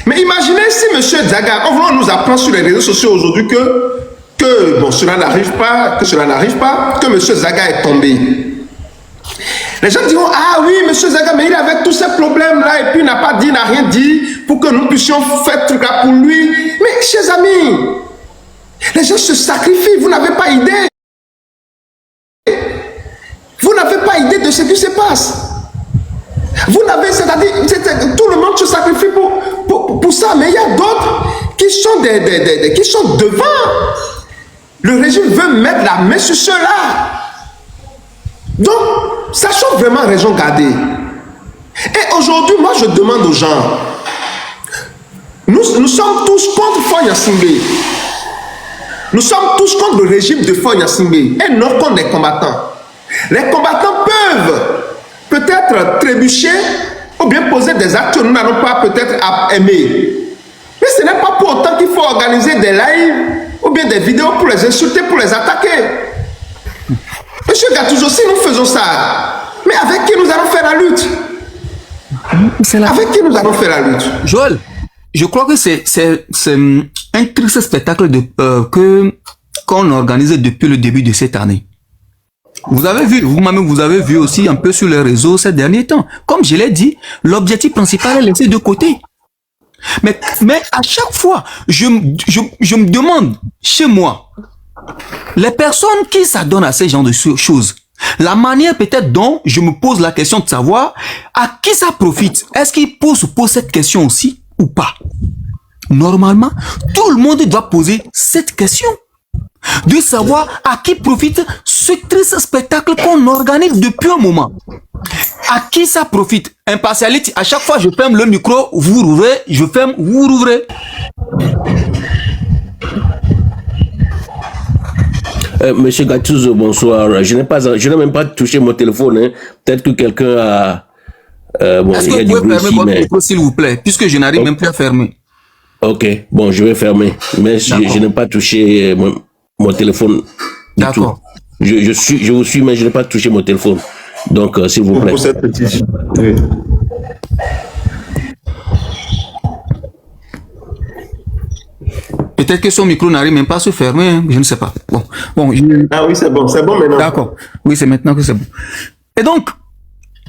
Speaker 1: Mais imaginez si M. Zaga, on nous apprend sur les réseaux sociaux aujourd'hui que bon, cela n'arrive pas, que M. Zaga est tombé. Les gens diront, ah oui, M. Zaga, mais il avait tous ces problèmes-là et puis il n'a pas dit, il n'a rien dit pour que nous puissions faire tout ça pour lui. Mais, chers amis, les gens se sacrifient, vous n'avez pas idée. Vous n'avez pas idée de ce qui se passe. Vous n'avez, c'est-à-dire, tout le monde se sacrifie pour ça, mais il y a d'autres qui sont qui sont devant. Le régime veut mettre la main sur ceux-là. Donc, sachons vraiment raison garder. Et aujourd'hui, moi, je demande aux gens, nous sommes tous contre Fonya Singbe. Nous sommes tous contre le régime de Fonya Singbe et non contre les combattants. Les combattants peuvent peut-être trébucher ou bien poser des actes que nous n'allons pas peut-être aimer. Mais ce n'est pas pour autant qu'il faut organiser des lives ou bien des vidéos pour les insulter, pour les attaquer. Monsieur Gattuso, si nous faisons ça, mais avec qui nous allons faire la lutte? Avec qui nous allons faire la lutte?
Speaker 2: Joël, je crois que c'est un triste spectacle qu'on organise depuis le début de cette année. Vous avez vu, vous-même vous avez vu aussi un peu sur les réseaux ces derniers temps. Comme je l'ai dit, l'objectif principal est laissé de côté. Mais à chaque fois, je me demande, chez moi, les personnes qui s'adonnent à ces genres de choses, la manière peut-être dont je me pose la question de savoir à qui ça profite. Est-ce qu'ils se posent cette question aussi ou pas? Normalement, tout le monde doit poser cette question. De savoir à qui profite ce triste spectacle qu'on organise depuis un moment. À qui ça profite? Impartialité. À chaque fois, je ferme le micro, vous rouvrez, je ferme, vous rouvrez.
Speaker 3: Monsieur Gattuso, bonsoir. Je n'ai même pas touché mon téléphone. Hein. Peut-être que quelqu'un a...
Speaker 2: Est-ce que vous pouvez fermer votre micro, s'il vous plaît, puisque je n'arrive même plus à fermer.
Speaker 3: Ok, bon, je vais fermer. Mais je n'ai pas touché mon téléphone. D'accord. Je vous suis, mais je n'ai pas touché mon téléphone. Donc, s'il vous plaît.
Speaker 1: Pour cette petite... Oui.
Speaker 2: Peut-être que son micro n'arrive même pas à se fermer, hein. Je ne sais pas. Bon,
Speaker 1: Ah oui, c'est bon maintenant.
Speaker 2: D'accord. Oui, c'est maintenant que c'est bon. Et donc,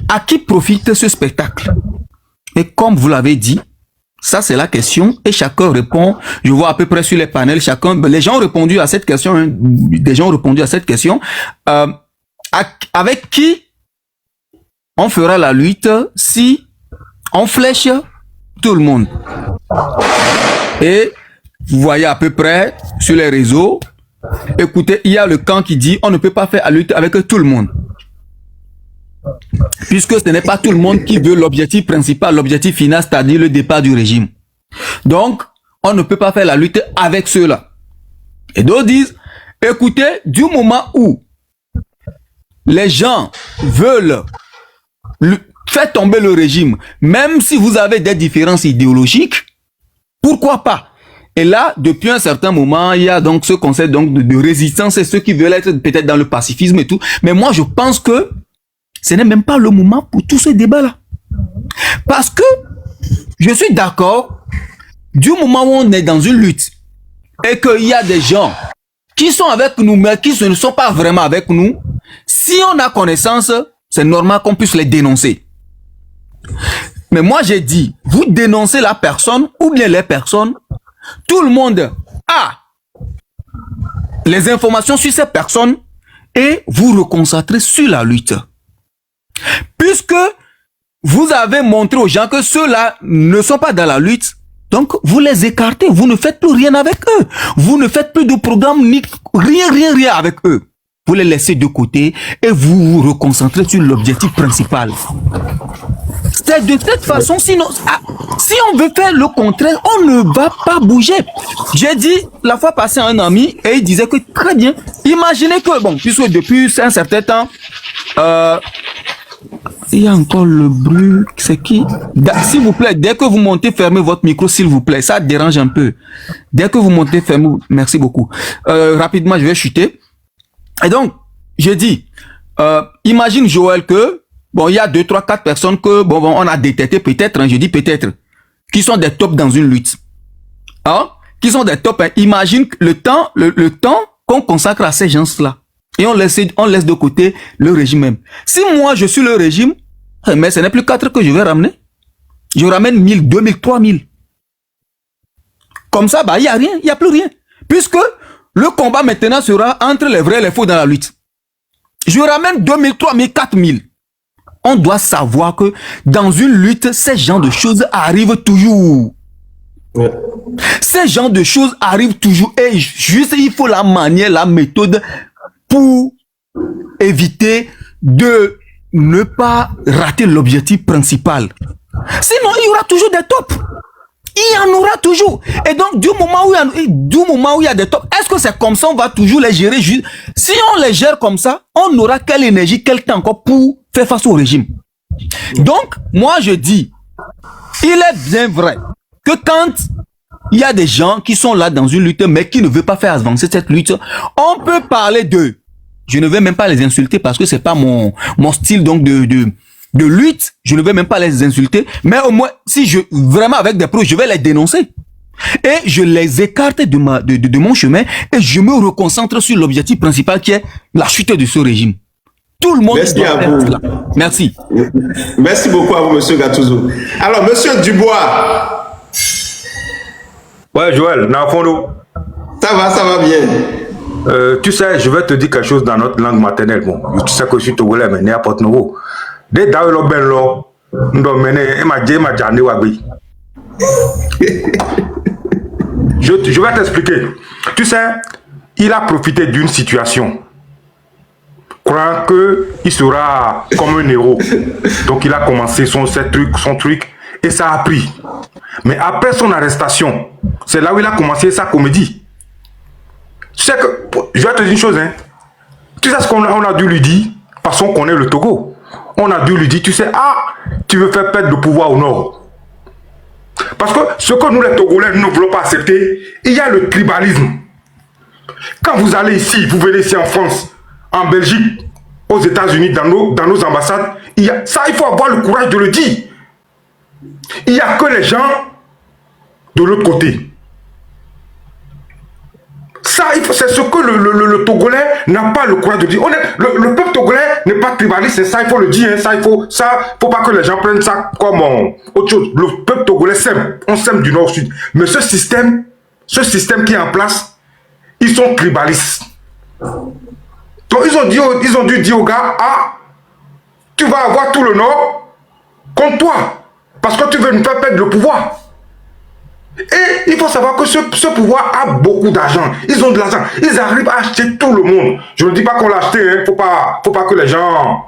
Speaker 2: à qui profite ce spectacle? Et comme vous l'avez dit, ça c'est la question et chacun répond. Je vois à peu près sur les panels, les gens ont répondu à cette question. Hein, des gens ont répondu à cette question. Avec qui on fera la lutte si on flèche tout le monde? Et vous voyez à peu près sur les réseaux, écoutez, il y a le camp qui dit on ne peut pas faire la lutte avec tout le monde. Puisque ce n'est pas tout le monde qui veut l'objectif principal, l'objectif final, c'est-à-dire le départ du régime. Donc, on ne peut pas faire la lutte avec ceux-là. Et d'autres disent, écoutez, du moment où les gens veulent faire tomber le régime, même si vous avez des différences idéologiques, pourquoi pas? Et là, depuis un certain moment, il y a donc ce concept donc de résistance et ceux qui veulent être peut-être dans le pacifisme et tout. Mais moi, je pense que ce n'est même pas le moment pour tout ce débat-là. Parce que je suis d'accord, du moment où on est dans une lutte et qu'il y a des gens qui sont avec nous, mais qui ne sont pas vraiment avec nous, si on a connaissance, c'est normal qu'on puisse les dénoncer. Mais moi, j'ai dit, vous dénoncez la personne ou bien les personnes, tout le monde a les informations sur ces personnes et vous reconcentrez sur la lutte. Puisque vous avez montré aux gens que ceux-là ne sont pas dans la lutte, donc vous les écartez, vous ne faites plus rien avec eux. Vous ne faites plus de programme, ni rien avec eux. Vous les laissez de côté et vous vous reconcentrez sur l'objectif principal. C'est de cette façon, sinon, si on veut faire le contraire, on ne va pas bouger. J'ai dit la fois passée à un ami et il disait que très bien, imaginez que, bon, puisque depuis un certain temps, il y a encore le bruit, c'est qui? S'il vous plaît, dès que vous montez, fermez votre micro, s'il vous plaît, ça dérange un peu. Dès que vous montez, fermez, merci beaucoup. Rapidement, je vais chuter. Et donc, je dis, imagine Joël que, bon, il y a 2, 3, 4 personnes que, bon, on a détecté peut-être, hein, je dis peut-être, qui sont des tops dans une lutte. Hein? Qui sont des tops, hein. Imagine le temps qu'on consacre à ces gens-là. Et on laisse de côté le régime même. Si moi, je suis le régime, mais ce n'est plus 4 que je vais ramener. Je ramène 1000, 2000, 3000. Comme ça, bah, il n'y a rien, il n'y a plus rien. Puisque le combat maintenant sera entre les vrais et les faux dans la lutte. Je ramène 2000, 3000, 4000. On doit savoir que dans une lutte, ces genres de choses arrivent toujours. Ouais. Ces genres de choses arrivent toujours. Et juste, il faut la manière, la méthode pour éviter de ne pas rater l'objectif principal. Sinon, il y aura toujours des tops. Il y en aura toujours. Et donc, du moment où il y a des tops, est-ce que c'est comme ça, on va toujours les gérer? Si on les gère comme ça, on n'aura quelle énergie, quel temps encore pour faire face au régime. Donc, moi, je dis, il est bien vrai que quand il y a des gens qui sont là dans une lutte, mais qui ne veulent pas faire avancer cette lutte, on peut parler d'eux. Je ne vais même pas les insulter parce que c'est pas mon style donc de lutte. Je ne vais même pas les insulter, mais au moins, si vraiment avec des preuves, je vais les dénoncer. Et je les écarte de mon chemin et je me reconcentre sur l'objectif principal qui est la chute de ce régime. Tout le monde
Speaker 1: doit faire cela.
Speaker 2: Merci.
Speaker 1: Merci beaucoup à vous, monsieur Gattuso. Alors, monsieur Dubois.
Speaker 4: Ouais, Joël, Nafondo.
Speaker 1: Ça va bien.
Speaker 4: Tu sais, je vais te dire quelque chose dans notre langue maternelle. Bon, tu sais que je suis togolais, mais à Porto Novo. Dès que je vais t'expliquer. Tu sais, il a profité d'une situation, croyant qu'il sera comme un héros. Donc il a commencé son truc, et ça a pris. Mais après son arrestation, c'est là où il a commencé sa comédie. Tu sais que, je vais te dire une chose, hein. Tu sais ce qu'on a dû lui dire, parce qu'on connaît le Togo. On a dû lui dire, tu sais, tu veux faire perdre le pouvoir au nord. Parce que ce que nous les Togolais ne voulons pas accepter, il y a le tribalisme. Quand vous allez ici, vous venez ici en France, en Belgique, aux États-Unis, dans nos ambassades, il faut avoir le courage de le dire. Il n'y a que les gens de l'autre côté. Ça, c'est ce que le Togolais n'a pas le courage de dire. Le peuple togolais n'est pas tribaliste, c'est ça, il faut le dire. Hein, faut pas que les gens prennent ça comme autre chose. Le peuple togolais s'aime, on s'aime du nord au sud. Mais ce système qui est en place, ils sont tribalistes. Donc ils ont dû dire aux gars, tu vas avoir tout le nord contre toi, parce que tu veux nous faire perdre le pouvoir. Et il faut savoir que ce pouvoir a beaucoup d'argent. Ils ont de l'argent. Ils arrivent à acheter tout le monde. Je ne dis pas qu'on l'a acheté. Hein. Faut pas que les gens...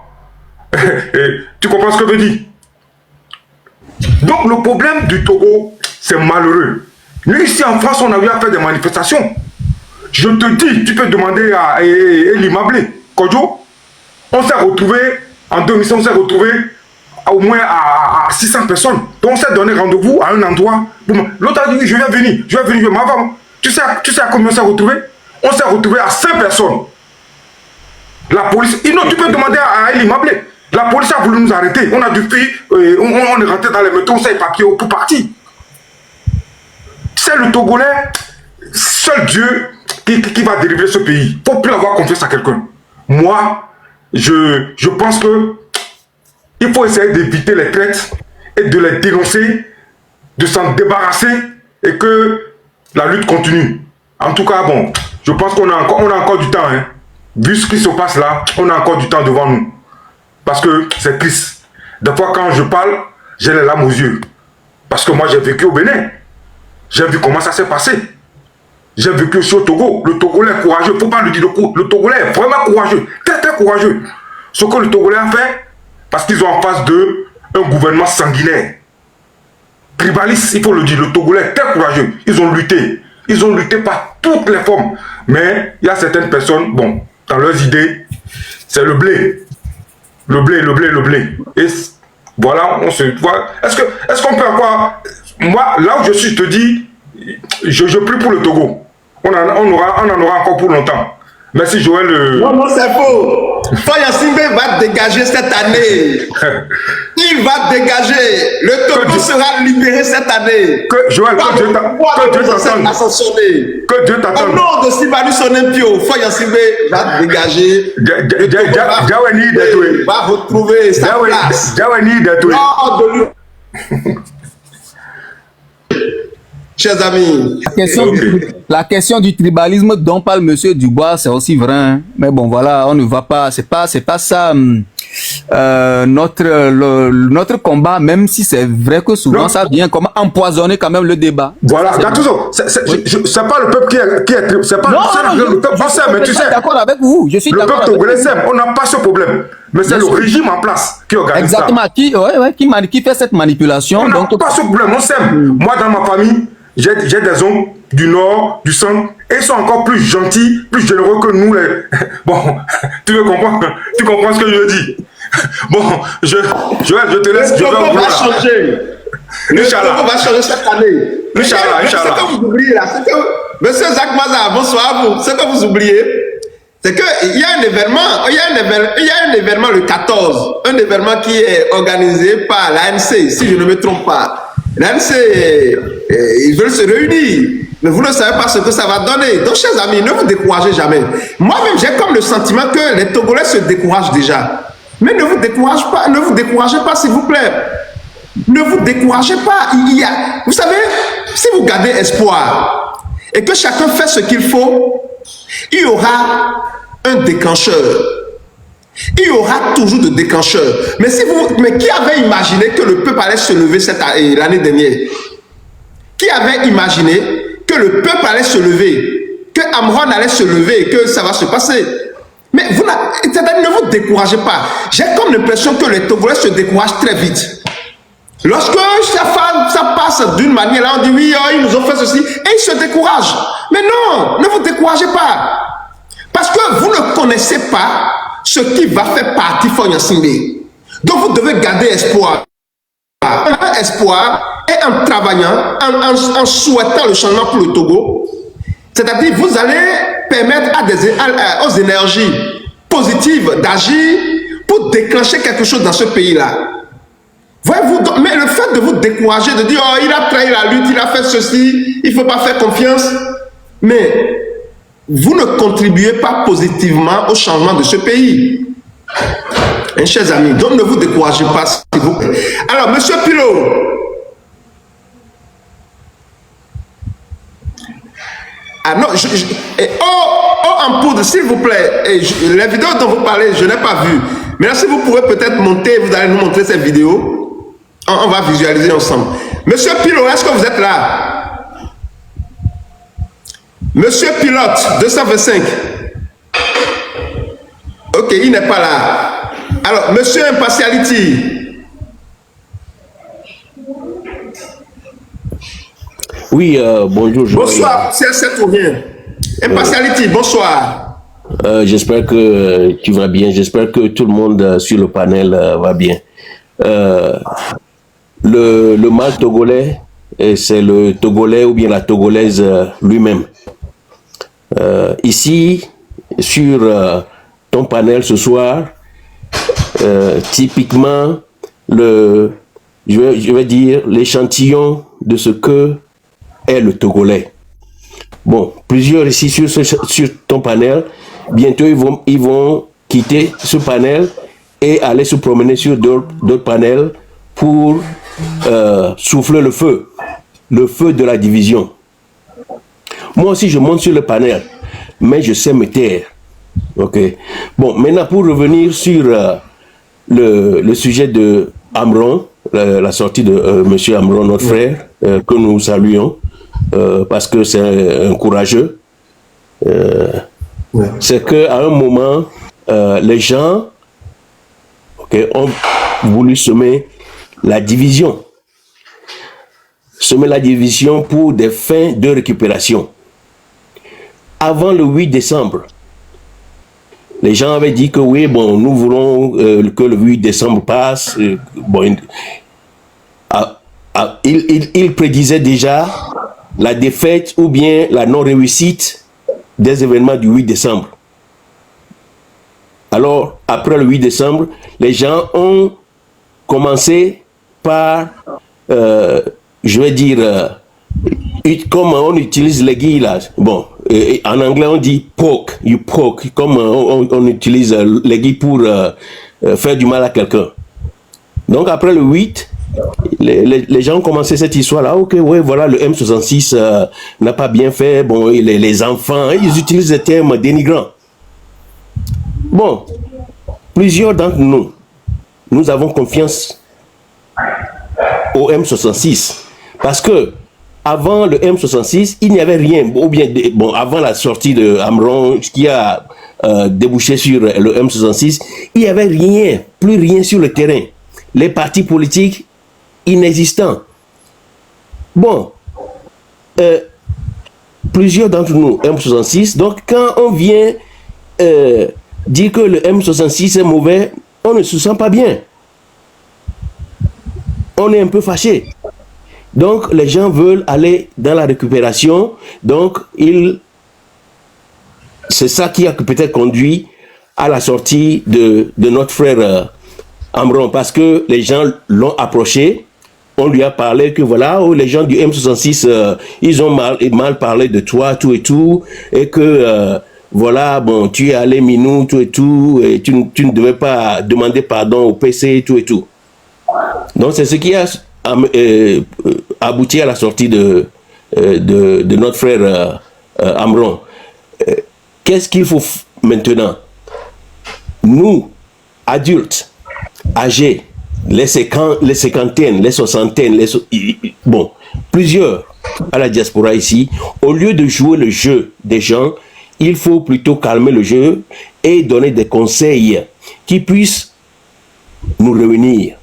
Speaker 4: tu comprends ce que je veux dire? Donc le problème du Togo, c'est malheureux. Nous ici en France, on a eu à faire des manifestations. Je te dis, tu peux demander à Eli Mablé, Kodjo. On s'est retrouvé, en 2000, on s'est retrouvé au moins à 600 personnes. Donc on s'est donné rendez-vous à un endroit. L'autre a dit, je vais venir, je m'avance. Tu sais à combien on s'est retrouvé? On s'est retrouvé à 5 personnes. La police, tu peux demander à Eli Mablé. La police a voulu nous arrêter. On a dû fuir, on est rentré dans les métaux, on s'est éparpillé pour partir. C'est le Togolais, seul Dieu qui va délivrer ce pays. Il ne faut plus avoir confiance à quelqu'un. Moi, je pense que il faut essayer d'éviter les traites et de les dénoncer de s'en débarrasser et que la lutte continue. En tout cas, bon, je pense qu'on a encore du temps. Hein. Vu ce qui se passe là, on a encore du temps devant nous. Parce que c'est triste. Des fois, quand je parle, j'ai les larmes aux yeux. Parce que moi, j'ai vécu au Bénin. J'ai vu comment ça s'est passé. J'ai vécu aussi au Togo. Le Togolais est courageux. Il ne faut pas le dire. Le Togolais est vraiment courageux. Très, très courageux. Ce que le Togolais a fait, parce qu'ils ont en face d'eux un gouvernement sanguinaire. Tribaliste, il faut le dire. Le Togolais est très courageux. Ils ont lutté. Ils ont lutté par toutes les formes. Mais il y a certaines personnes, bon, dans leurs idées, c'est le blé. Le blé, le blé, le blé. Et voilà, on se voit. Est-ce qu'on peut encore... Moi, là où je suis, je te dis, je prie pour le Togo. On en aura encore pour longtemps. Merci Joël.
Speaker 1: Non, c'est faux. Foya Singbe va dégager cette année. Il va dégager. Le Togo sera libéré cette année.
Speaker 4: Que Joël, que Dieu t'attende. Que Dieu t'attende.
Speaker 1: Au nom de Sibanu Sonempio, Foya Singbe va dégager. Va retrouver sa place. Chers amis,
Speaker 2: la question du tribalisme dont parle Monsieur Dubois, c'est aussi vrai. Hein? Mais bon, voilà, on ne va pas, c'est pas ça notre combat, même si c'est vrai que souvent non, ça vient comme empoisonner quand même le débat.
Speaker 4: Voilà, Gattuso, c'est pas le peuple qui est c'est pas le peuple qui s'aime, mais tu sais.
Speaker 2: D'accord avec vous, je suis d'accord.
Speaker 4: Le peuple togolais s'aime, on n'a pas ce problème. Mais c'est le régime en place qui organise ça.
Speaker 2: Exactement, qui fait cette manipulation.
Speaker 4: On n'a pas ce problème, on s'aime. Moi, dans ma famille, j'ai des oncles du nord, du centre, et ils sont encore plus gentils, plus généreux que nous. Bon, tu veux comprendre? Tu comprends ce que je veux dire? Bon, je te laisse.
Speaker 1: Le Togo va changer. Le Togo va changer cette année.
Speaker 4: Inch'Allah.
Speaker 1: Ce que vous oubliez là, c'est que, Monsieur Zach Maza, bonsoir à vous. Ce que vous oubliez, c'est qu'il y a un événement, il y a un événement le 14, un événement qui est organisé par l'ANC, si je ne me trompe pas. L'ANC, ils veulent se réunir, mais vous ne savez pas ce que ça va donner. Donc, chers amis, ne vous découragez jamais. Moi-même, j'ai comme le sentiment que les Togolais se découragent déjà. Mais ne vous découragez pas, s'il vous plaît. Ne vous découragez pas. Vous savez, si vous gardez espoir et que chacun fait ce qu'il faut, il y aura un déclencheur. Il y aura toujours de déclencheurs. Mais qui avait imaginé que le peuple allait se lever l'année dernière? Qui avait imaginé que le peuple allait se lever, que Amron allait se lever et que ça va se passer? Mais ne vous découragez pas. J'ai comme l'impression que les Togolais se découragent très vite. Lorsque ça passe d'une manière, là on dit oui, ils nous ont fait ceci, et ils se découragent. Mais non, ne vous découragez pas. Parce que vous ne connaissez pas ce qui va faire partie Foya Singbe. Donc vous devez garder espoir. Espoir et en travaillant, en souhaitant le changement pour le Togo. C'est-à-dire vous allez permettre aux énergies positives d'agir pour déclencher quelque chose dans ce pays-là. Voyez-vous, mais le fait de vous décourager, de dire oh, il a trahi la lutte, il a fait ceci, il ne faut pas faire confiance, mais vous ne contribuez pas positivement au changement de ce pays. Hein, chers amis, donc ne vous découragez pas, s'il vous plaît. Alors, Monsieur Pilot, ah non, en poudre, s'il vous plaît, les vidéos dont vous parlez, je n'ai pas vu. Mais là, si vous pouvez peut-être monter, vous allez nous montrer cette vidéo. On va visualiser ensemble. Monsieur Pilot, est-ce que vous êtes là? Monsieur Pilote, 225. Ok, il n'est pas là. Alors, Monsieur Impartiality.
Speaker 3: Oui, bonjour.
Speaker 1: Bonsoir, c'est trop bien. Impartiality, bonsoir.
Speaker 3: J'espère que tu vas bien. J'espère que tout le monde sur le panel va bien. Le mal togolais, c'est le Togolais ou bien la Togolaise lui-même. Ici, sur ton panel ce soir, typiquement, je vais dire l'échantillon de ce que est le Togolais. Bon, plusieurs ici sur ton panel, bientôt ils vont quitter ce panel et aller se promener sur d'autres panels pour souffler le feu. le feu de la division. Moi aussi, je monte sur le panel, mais je sais me taire. Ok. Bon, maintenant, pour revenir sur le sujet de Amron, la sortie de M. Amron, notre frère, que nous saluons, parce que c'est un courageux. C'est qu'à un moment, les gens ont voulu semer la division. Semer la division pour des fins de récupération. Avant le 8 décembre, les gens avaient dit que oui, bon, nous voulons que le 8 décembre passe. Bon, il prédisait déjà la défaite ou bien la non-réussite des événements du 8 décembre. Alors, après le 8 décembre, les gens ont commencé par, je vais dire, comme on utilise les guilles là, bon, en anglais on dit poke, you poke, comme on utilise les guilles pour faire du mal à quelqu'un. Donc après le 8, les gens ont commencé cette histoire là, ok, ouais, voilà, le M66 n'a pas bien fait, bon, les enfants, ils utilisent des termes dénigrants. Bon, plusieurs d'entre nous, nous avons confiance au M66 parce que avant le M66, il n'y avait rien, ou bien bon, avant la sortie de Amron qui a débouché sur le M66, il n'y avait rien, plus rien sur le terrain. Les partis politiques inexistants. Bon, plusieurs d'entre nous, M66, donc quand on vient dire que le M66 est mauvais, on ne se sent pas bien. On est un peu fâché. Donc, les gens veulent aller dans la récupération. Donc, c'est ça qui a peut-être conduit à la sortie de notre frère Amron. Parce que les gens l'ont approché. On lui a parlé que voilà, oh, les gens du M66, ils ont mal parlé de toi, tout et tout. Et que, voilà, bon, tu es allé minou, tout et tout. Et tu ne devais pas demander pardon au PC, tout et tout. Donc, c'est ce qui a abouti à la sortie de notre frère Amron. Qu'est-ce qu'il faut maintenant? Nous, adultes, âgés, les cinquantaines, les soixantaines, bon, plusieurs à la diaspora ici, au lieu de jouer le jeu des gens, il faut plutôt calmer le jeu et donner des conseils qui puissent nous réunir.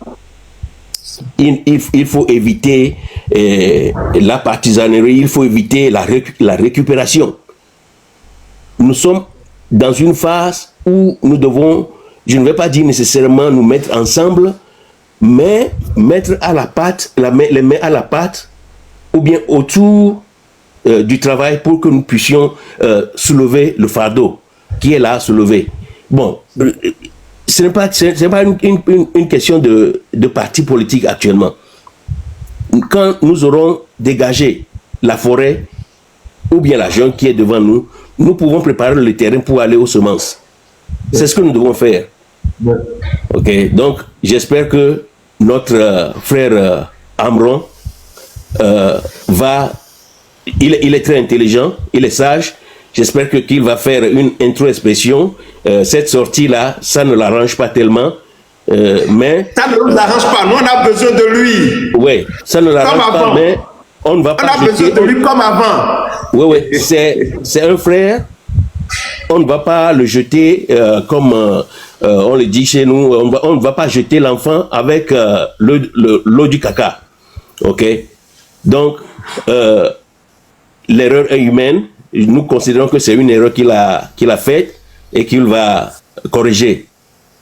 Speaker 3: Il faut éviter la partisanerie, il faut éviter la récupération. Nous sommes dans une phase où nous devons, je ne vais pas dire nécessairement nous mettre ensemble, mais mettre à la pâte, les mains à la pâte, ou bien autour du travail pour que nous puissions soulever le fardeau qui est là à soulever. Bon, ce n'est pas une question de parti politique actuellement. Quand nous aurons dégagé la forêt ou bien la jungle qui est devant nous, nous pouvons préparer le terrain pour aller aux semences. C'est ce que nous devons faire. Ok, donc j'espère que notre frère Amron il est très intelligent, il est sage. J'espère qu'il va faire une introspection. Cette sortie-là, ça ne l'arrange pas tellement. Mais
Speaker 1: ça ne nous arrange pas. Nous, on a besoin de lui.
Speaker 3: Oui, ça ne l'arrange pas, mais on ne va pas.
Speaker 1: On a besoin de lui comme avant.
Speaker 3: Oui, c'est un frère. On ne va pas le jeter comme on le dit chez nous. On ne va pas jeter l'enfant avec l'eau du caca. Ok? Donc, l'erreur est humaine. Nous considérons que c'est une erreur qu'il a faite et qu'il va corriger.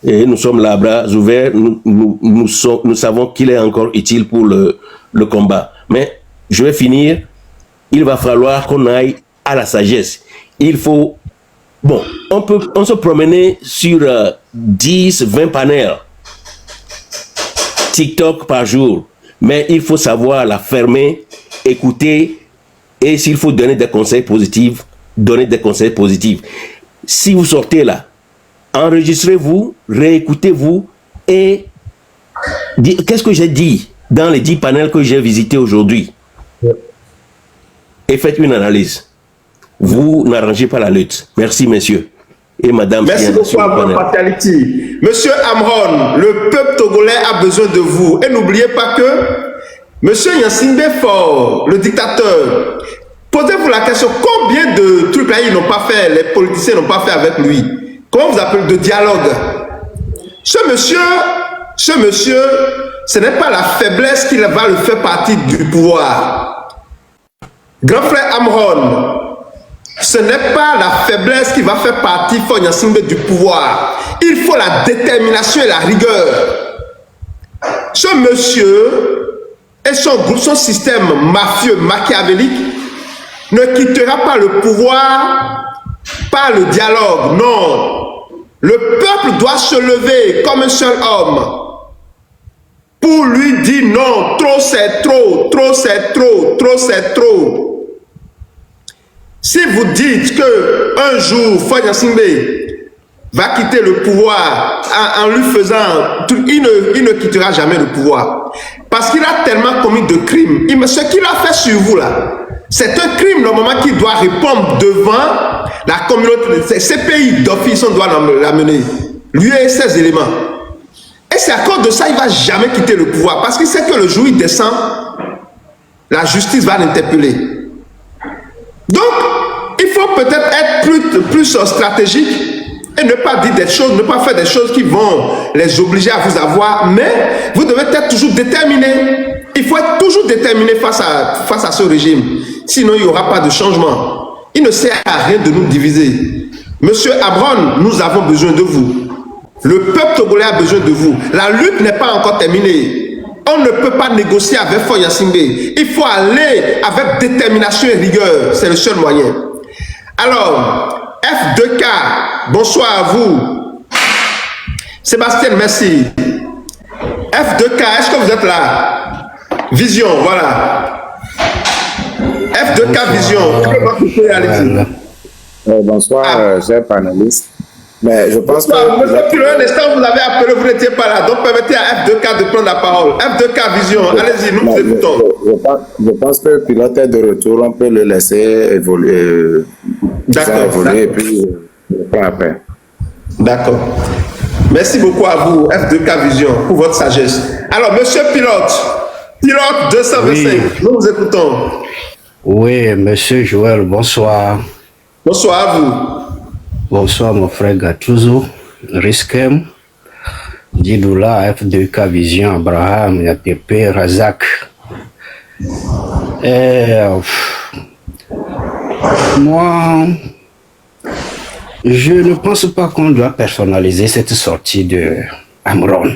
Speaker 3: Et nous sommes là, bras ouverts. Nous savons qu'il est encore utile pour le combat. Mais je vais finir. Il va falloir qu'on aille à la sagesse. Il faut... Bon, on se promener sur 10, 20 panels TikTok par jour. Mais il faut savoir la fermer, écouter, et s'il faut donner des conseils positifs, donner des conseils positifs. Si vous sortez là, enregistrez-vous, réécoutez-vous et qu'est-ce que j'ai dit dans les 10 panels que j'ai visités aujourd'hui? et faites une analyse. Vous n'arrangez pas la lutte. Merci, messieurs. Et madame.
Speaker 1: Merci beaucoup, Amron Fatality. Monsieur Amron, le peuple togolais a besoin de vous. Et n'oubliez pas que monsieur Gnassingbé Faure, le dictateur, posez-vous la question, combien de trucs là ils n'ont pas fait, les politiciens n'ont pas fait avec lui? Comment vous appelez de dialogue? Ce monsieur, ce n'est pas la faiblesse qui va le faire partie du pouvoir. Grand frère Amron, ce n'est pas la faiblesse qui va faire partie du pouvoir. Il faut la détermination et la rigueur. Ce monsieur et son groupe, son système mafieux, machiavélique, ne quittera pas le pouvoir par le dialogue. Non. Le peuple doit se lever comme un seul homme pour lui dire non, trop c'est trop, trop c'est trop, trop c'est trop. Si vous dites que un jour Faure Gnassingbé va quitter le pouvoir en lui faisant, il ne quittera jamais le pouvoir. Parce qu'il a tellement commis de crimes. Ce qu'il a fait sur vous là, c'est un crime normalement qu'il doit répondre devant la communauté. Ces pays d'office, on doit l'amener. Lui et ses éléments. Et c'est à cause de ça qu'il ne va jamais quitter le pouvoir. Parce qu'il sait que le jour où il descend, la justice va l'interpeller. Donc, il faut peut-être être plus stratégique et ne pas dire des choses, ne pas faire des choses qui vont les obliger à vous avoir, mais vous devez être toujours déterminé. Il faut être toujours déterminé face à ce régime. Sinon, il n'y aura pas de changement. Il ne sert à rien de nous diviser. Monsieur Amron, nous avons besoin de vous. Le peuple togolais a besoin de vous. La lutte n'est pas encore terminée. On ne peut pas négocier avec Faure Gnassingbé. Il faut aller avec détermination et rigueur. C'est le seul moyen. Alors, F2K, bonsoir à vous. Sébastien, merci. F2K, est-ce que vous êtes là? Vision, voilà. F2K bonsoir. Vision.
Speaker 5: Bonsoir, chers panélistes. Mais je pense que...
Speaker 1: Monsieur Pilo, un instant, vous avez appelé, vous n'étiez pas là. Donc, permettez à F2K de prendre la parole. F2K Vision, allez-y, nous vous écoutons.
Speaker 5: Je pense que le pilote est de retour, on peut le laisser évoluer.
Speaker 1: D'accord.
Speaker 5: Et puis, je prends après.
Speaker 1: D'accord. Merci beaucoup à vous, F2K Vision, pour votre sagesse. Alors, monsieur Pilote 225, oui. Nous vous écoutons.
Speaker 6: Oui, monsieur Joël, bonsoir.
Speaker 1: Bonsoir à vous.
Speaker 6: Bonsoir mon frère Gattuso, Riskem, Didoula, F2K Vision, Abraham, Yatepe, Razak. Moi, je ne pense pas qu'on doit personnaliser cette sortie de Amron.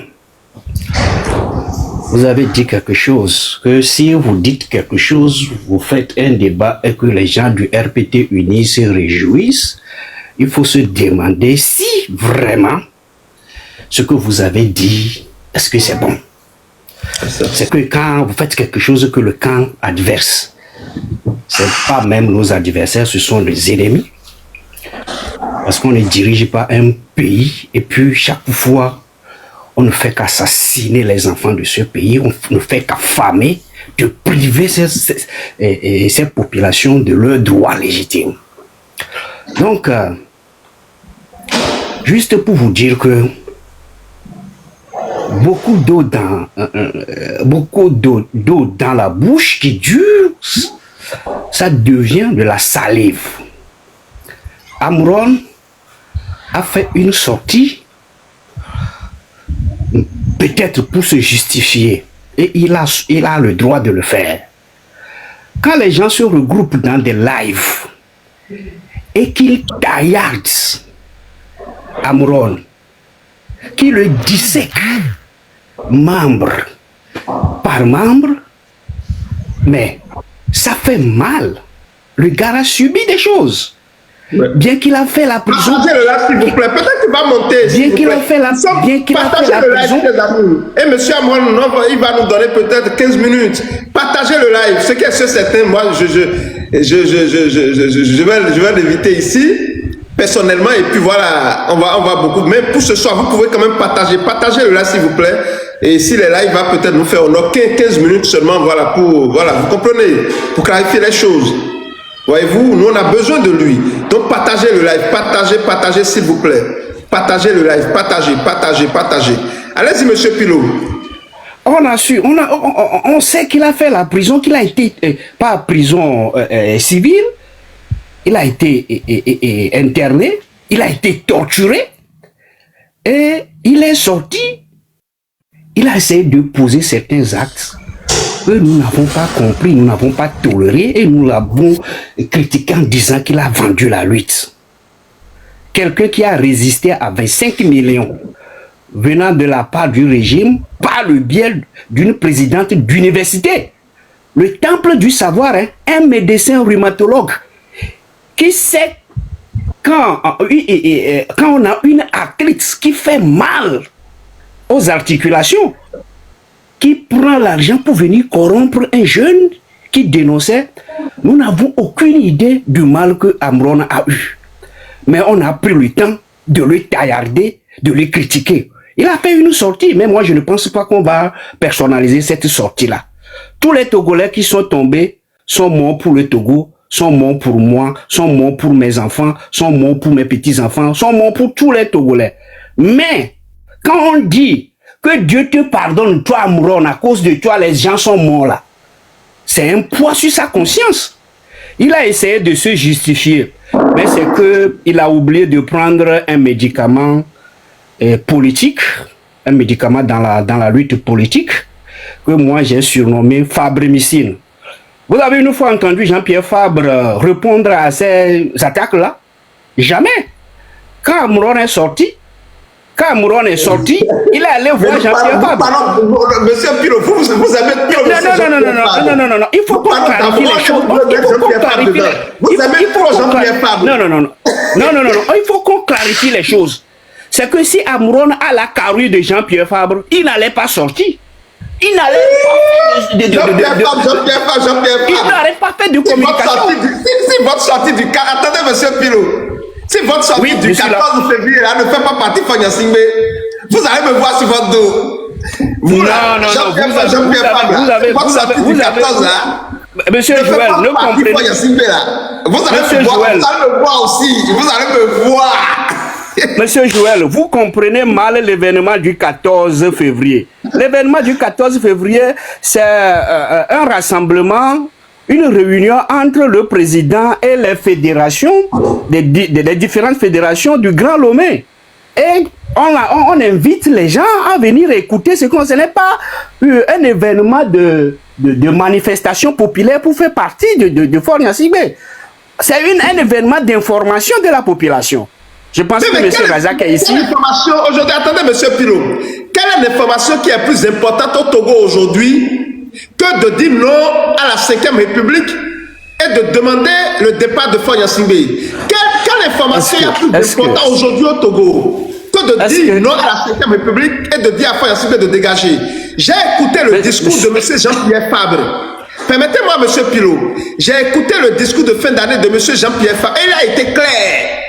Speaker 6: Vous avez dit quelque chose, que si vous dites quelque chose, vous faites un débat et que les gens du RPT Uni se réjouissent, il faut se demander si vraiment ce que vous avez dit, est-ce que c'est bon? C'est que quand vous faites quelque chose que le camp adverse, c'est pas même nos adversaires, ce sont les ennemis. Parce qu'on ne dirige pas un pays et puis chaque fois, on ne fait qu'assassiner les enfants de ce pays, on ne fait qu'affamer, de priver ces populations de leurs droits légitimes. Donc, juste pour vous dire que beaucoup d'eau dans la bouche qui dure, ça devient de la salive. Amron a fait une sortie, peut-être pour se justifier, et il a le droit de le faire. Quand les gens se regroupent dans des lives et qu'ils taillardent Amron, qui le dissèque membre par membre, mais ça fait mal. Le gars a subi des choses. Ouais. Bien qu'il a fait la prison.
Speaker 1: Partagez-le là, s'il vous plaît. Peut-être qu'il va monter.
Speaker 6: Bien qu'il a fait la prison.
Speaker 1: Et monsieur Amron, il va nous donner peut-être 15 minutes. Partagez le live. Ce qui est sûr, certain, moi, je vais l'éviter ici, personnellement. Et puis voilà, on va beaucoup. Mais pour ce soir, vous pouvez quand même partager. Partagez le live, s'il vous plaît. Et si les lives va peut-être nous faire, on a 15 minutes seulement, voilà, vous comprenez, pour clarifier les choses. Voyez-vous, nous on a besoin de lui. Donc partagez le live, partagez s'il vous plaît. Partagez le live, partagez. Allez-y, monsieur Pilot.
Speaker 6: On sait qu'il a fait la prison, qu'il a été, pas prison civile, il a été interné, il a été torturé, et il est sorti, il a essayé de poser certains actes que nous n'avons pas compris, nous n'avons pas toléré, et nous l'avons critiqué en disant qu'il a vendu la lutte. Quelqu'un qui a résisté à 25 millions venant de la part du régime par le biais d'une présidente d'université. Le temple du savoir, hein, un médecin rhumatologue qui sait quand on a une arthrite qui fait mal aux articulations, qui prend l'argent pour venir corrompre un jeune qui dénonçait, nous n'avons aucune idée du mal que Amron a eu. Mais on a pris le temps de le taillarder, de le critiquer. Il a fait une sortie, mais moi je ne pense pas qu'on va personnaliser cette sortie-là. Tous les Togolais qui sont tombés sont morts pour le Togo, sont morts pour moi, sont morts pour mes enfants, sont morts pour mes petits-enfants, sont morts pour tous les Togolais. Mais, quand on dit que Dieu te pardonne, toi Amron, à cause de toi les gens sont morts là, c'est un poids sur sa conscience. Il a essayé de se justifier, mais c'est qu'il a oublié de prendre un médicament politique, un médicament dans la lutte politique, que moi j'ai surnommé Fabremicine. Vous avez une fois entendu Jean-Pierre Fabre répondre à ces attaques-là? Jamais. Quand Amron est sorti, il est allé voir Jean-Pierre Fabre.
Speaker 1: Monsieur Pilo, vous avez
Speaker 6: Non. Il faut qu'on clarifie les choses. Il faut qu'on clarifie les choses. C'est que si Amron a la carrure de Jean-Pierre Fabre, il n'allait pas sortir. Il n'allait pas faire de communication.
Speaker 1: Si votre sortie du 14, attendez, monsieur Pilo. Si votre sortie du 14 février là, ne fait pas partie de Fagna Singbe, vous allez me voir sur votre dos. Vous là,
Speaker 6: vous avez
Speaker 1: du 14 là.
Speaker 6: Monsieur Joël, ne comprenez pas.
Speaker 1: Vous allez me voir aussi. Vous allez me voir.
Speaker 6: Monsieur Joël, vous comprenez mal l'événement du 14 février. L'événement du 14 février, c'est un rassemblement, une réunion entre le président et les fédérations, des différentes fédérations du Grand Lomé. Et on invite les gens à venir écouter ce n'est pas un événement de manifestation populaire pour faire partie de Fort Gnassingbé. C'est un événement d'information de la population. Je pense que M. Razak est ici.
Speaker 1: Aujourd'hui, attendez, M. Pilo. Quelle est l'information qui est plus importante au Togo aujourd'hui que de dire non à la 5e République et de demander le départ de Fort Gnassingbé? Quelle information est plus importante aujourd'hui au Togo que de dire non à la 5e République et de dire à Fort Gnassingbé de dégager? J'ai écouté le discours de M. Jean-Pierre Fabre. Permettez-moi, M. Pilo. J'ai écouté le discours de fin d'année de M. Jean-Pierre Fabre et il a été clair.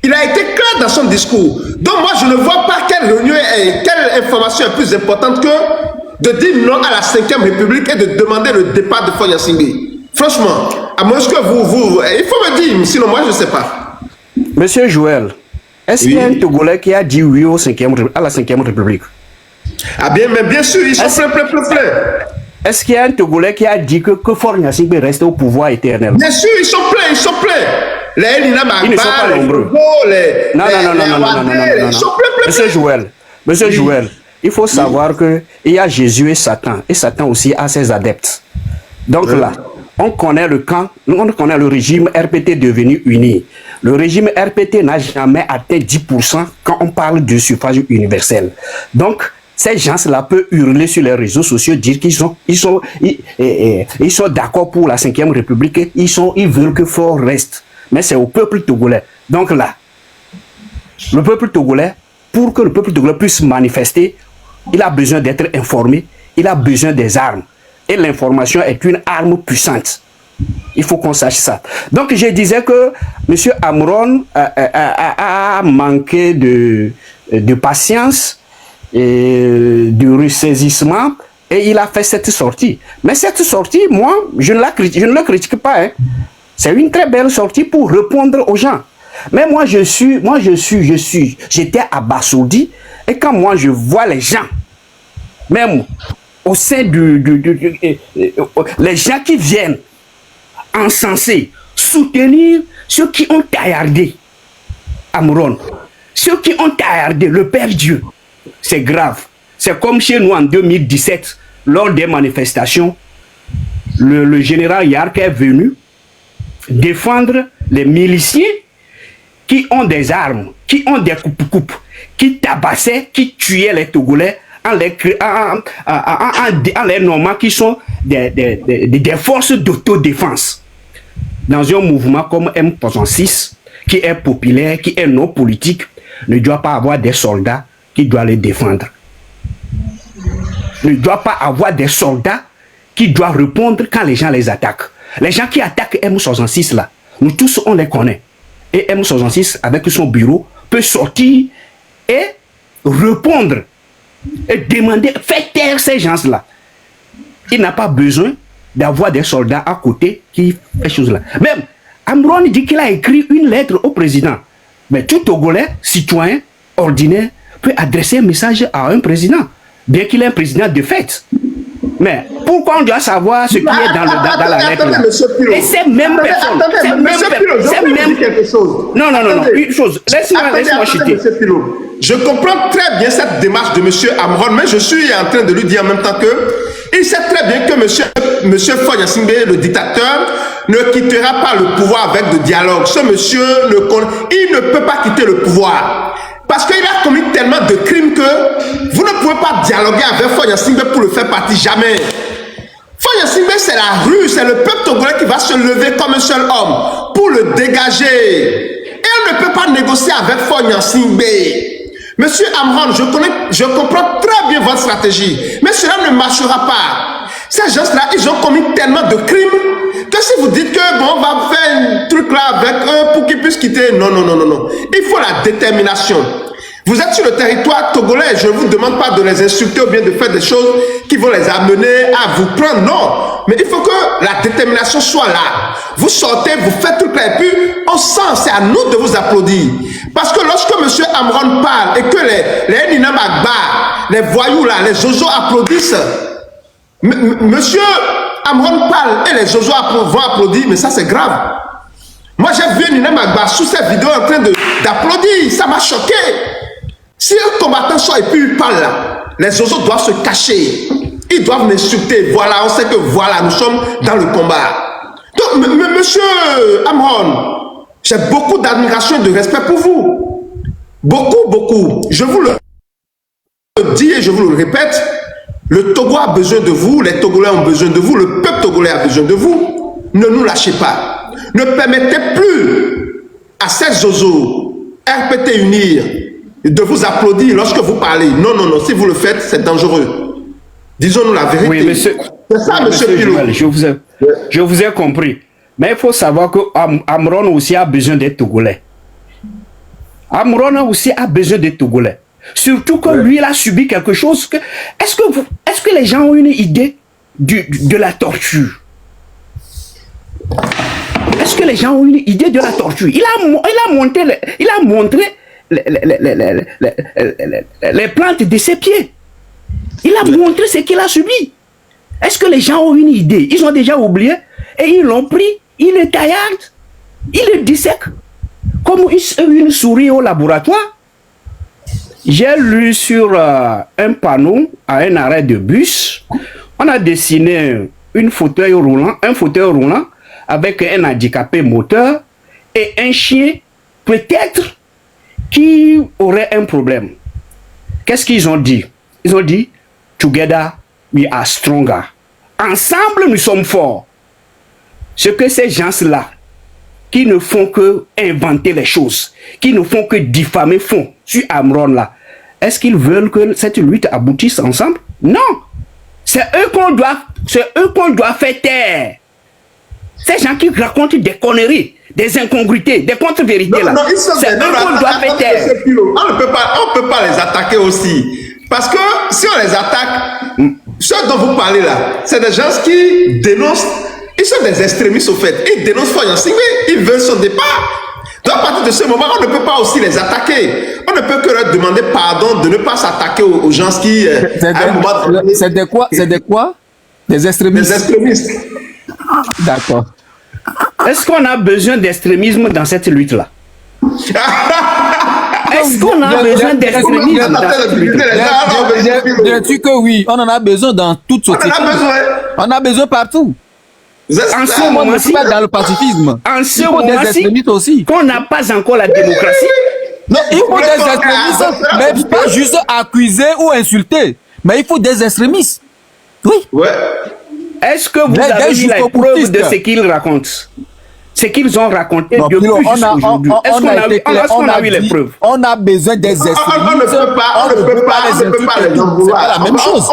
Speaker 1: Il a été clair dans son discours. Donc moi, je ne vois pas quelle réunion et quelle information est plus importante que de dire non à la 5e République et de demander le départ de Fort Gnassingbé. Franchement, à moins que il faut me dire, sinon moi, je ne sais pas.
Speaker 6: Monsieur Joël, est-ce qu'il y a un Togolais qui a dit oui à la 5e République?
Speaker 1: Ah bien, mais bien sûr, ils sont plein.
Speaker 6: Est-ce qu'il y a un Togolais qui a dit que Fort Gnassingbé reste au pouvoir éternel?
Speaker 1: Bien sûr, ils sont pleins. Ils ne sont pas nombreux.
Speaker 6: Non. Monsieur Joël, il faut savoir que il y a Jésus et Satan aussi a ses adeptes. Donc là, on connaît le camp, on connaît le régime RPT devenu uni. Le régime RPT n'a jamais atteint 10% quand on parle du suffrage universel. Donc, ces gens-là peuvent hurler sur les réseaux sociaux, dire qu'ils sont d'accord pour la 5e République, ils veulent que Fort reste. Mais c'est au peuple togolais. Donc là, le peuple togolais, pour que le peuple togolais puisse manifester, il a besoin d'être informé, il a besoin des armes. Et l'information est une arme puissante. Il faut qu'on sache ça. Donc je disais que M. Amron a manqué de patience du ressaisissement et il a fait cette sortie. Mais cette sortie, moi, je ne la critique pas. Hein. C'est une très belle sortie pour répondre aux gens. Mais moi, j'étais abasourdi. Et quand moi, je vois les gens, même au sein les gens qui viennent encenser, soutenir ceux qui ont taillardé Amron, ceux qui ont taillardé le Père Dieu, c'est grave. C'est comme chez nous en 2017, lors des manifestations, le général Yark est venu défendre les miliciens qui ont des armes, qui ont des coupes-coupes, qui tabassaient, qui tuaient les Togolais en les nommant qui sont des forces d'autodéfense. Dans un mouvement comme M66, qui est populaire, qui est non politique, ne doit pas avoir des soldats qui doivent les défendre. Ne doit pas avoir des soldats qui doivent répondre quand les gens les attaquent. Les gens qui attaquent M66 là, nous tous on les connaît. Et M66 avec son bureau peut sortir et répondre et demander, faire taire ces gens-là. Il n'a pas besoin d'avoir des soldats à côté qui font ces choses-là. Même Amron dit qu'il a écrit une lettre au président. Mais tout Togolais, citoyen, ordinaire, peut adresser un message à un président, bien qu'il ait un président de fait. Mais pourquoi on doit savoir ce qui est dans la lettre là? Et ces mêmes personnes, non, une chose, laisse-moi chuter.
Speaker 1: Je comprends très bien cette démarche de M. Amron, mais je suis en train de lui dire en même temps que il sait très bien que M. Faure Gnassingbé, le dictateur, ne quittera pas le pouvoir avec de dialogue. Ce monsieur, il ne peut pas quitter le pouvoir. Parce qu'il a commis tellement de crimes que vous ne pouvez pas dialoguer avec Faure Gnassingbé pour le faire partie, jamais. Faure Gnassingbé, c'est la rue, c'est le peuple togolais qui va se lever comme un seul homme pour le dégager. Et on ne peut pas négocier avec Faure Gnassingbé. Monsieur Amron, je comprends très bien votre stratégie, mais cela ne marchera pas. Ces gens-là, ils ont commis tellement de crimes que si vous dites que bon, on va faire un truc là avec eux pour qu'ils puissent quitter, non. Il faut la détermination. Vous êtes sur le territoire togolais, je ne vous demande pas de les insulter ou bien de faire des choses qui vont les amener à vous prendre, non. Mais il faut que la détermination soit là. Vous sortez, vous faites tout là, et puis on sent, c'est à nous de vous applaudir. Parce que lorsque M. Amron parle et que les Nina Magba, les voyous là, les Zozo applaudissent, Monsieur Amron parle et les Zozo vont applaudir, mais ça c'est grave. Moi j'ai vu Nina Magba sous cette vidéo en train d'applaudir, ça m'a choqué. Si un combattant sort et puis il parle là, les Zozo doivent se cacher. Ils doivent m'insulter. Voilà, on sait que voilà, nous sommes dans le combat. Donc, monsieur Amron, j'ai beaucoup d'admiration et de respect pour vous. Beaucoup. Je vous le dis et je vous le répète, le Togo a besoin de vous, les Togolais ont besoin de vous, le peuple togolais a besoin de vous. Ne nous lâchez pas. Ne permettez plus à ces Zozo, RPT Unir, de vous applaudir lorsque vous parlez. Non, si vous le faites, c'est dangereux. Disons-nous la vérité.
Speaker 6: Oui, monsieur.
Speaker 1: C'est ça, monsieur Pilot.
Speaker 6: Je vous ai compris. Mais il faut savoir que Amron aussi a besoin d'être Togolais. Amron aussi a besoin d'être Togolais. Surtout que lui, il a subi quelque chose. Est-ce que les gens ont une idée de la torture? Est-ce que les gens ont une idée de la torture? Il a montré les plantes de ses pieds. Il a montré ce qu'il a subi. Est-ce que les gens ont une idée? Ils ont déjà oublié et ils l'ont pris, ils le taillardent, ils le dissèquent comme une souris au laboratoire. J'ai lu sur un panneau à un arrêt de bus, on a dessiné un fauteuil roulant avec un handicapé moteur et un chien peut-être qui aurait un problème. Qu'est-ce qu'ils ont dit? Ils ont dit, together we are stronger. Ensemble, nous sommes forts. Ce que ces gens-là, qui ne font que inventer les choses, qui ne font que diffamer, font sur Amron là, est-ce qu'ils veulent que cette lutte aboutisse ensemble? Non. C'est eux qu'on doit faire taire. Ces gens qui racontent des conneries, des incongruités, des contre-vérités là. C'est eux qu'on doit faire taire.
Speaker 1: On ne peut pas les attaquer aussi. Parce que si on les attaque, ceux dont vous parlez là, c'est des gens qui dénoncent, ils sont des extrémistes au fait. Ils dénoncent Faure Gnassingbé, ils veulent son départ. Donc à partir de ce moment, on ne peut pas aussi les attaquer. On ne peut que leur demander pardon de ne pas s'attaquer aux gens qui...
Speaker 2: C'est des quoi? Des extrémistes.
Speaker 1: Des extrémistes.
Speaker 2: D'accord.
Speaker 6: Est-ce qu'on a besoin d'extrémisme dans cette lutte-là? Est-ce qu'on a besoin d'extrémisme dans cette lutte-là?
Speaker 2: Bien sûr que oui, on en a besoin dans toute société.
Speaker 1: On en a besoin.
Speaker 2: On en a besoin partout.
Speaker 6: En ce moment-ci,
Speaker 2: pas dans le pacifisme.
Speaker 6: En ce moment-ci,
Speaker 2: aussi.
Speaker 6: qu'on n'a pas encore la démocratie.
Speaker 2: Non, il faut des extrémistes, mais pas juste accuser ou insulter. Mais il faut des extrémistes. Oui.
Speaker 1: Ouais.
Speaker 6: Est-ce que vous avez vu la preuve de ce qu'ils racontent? Ce qu'ils ont raconté depuis jusqu'à aujourd'hui. Est-ce qu'on a vu les preuves?
Speaker 2: On a besoin des extrémistes.
Speaker 1: On ne peut pas les en vouloir.
Speaker 2: C'est pas la même chose.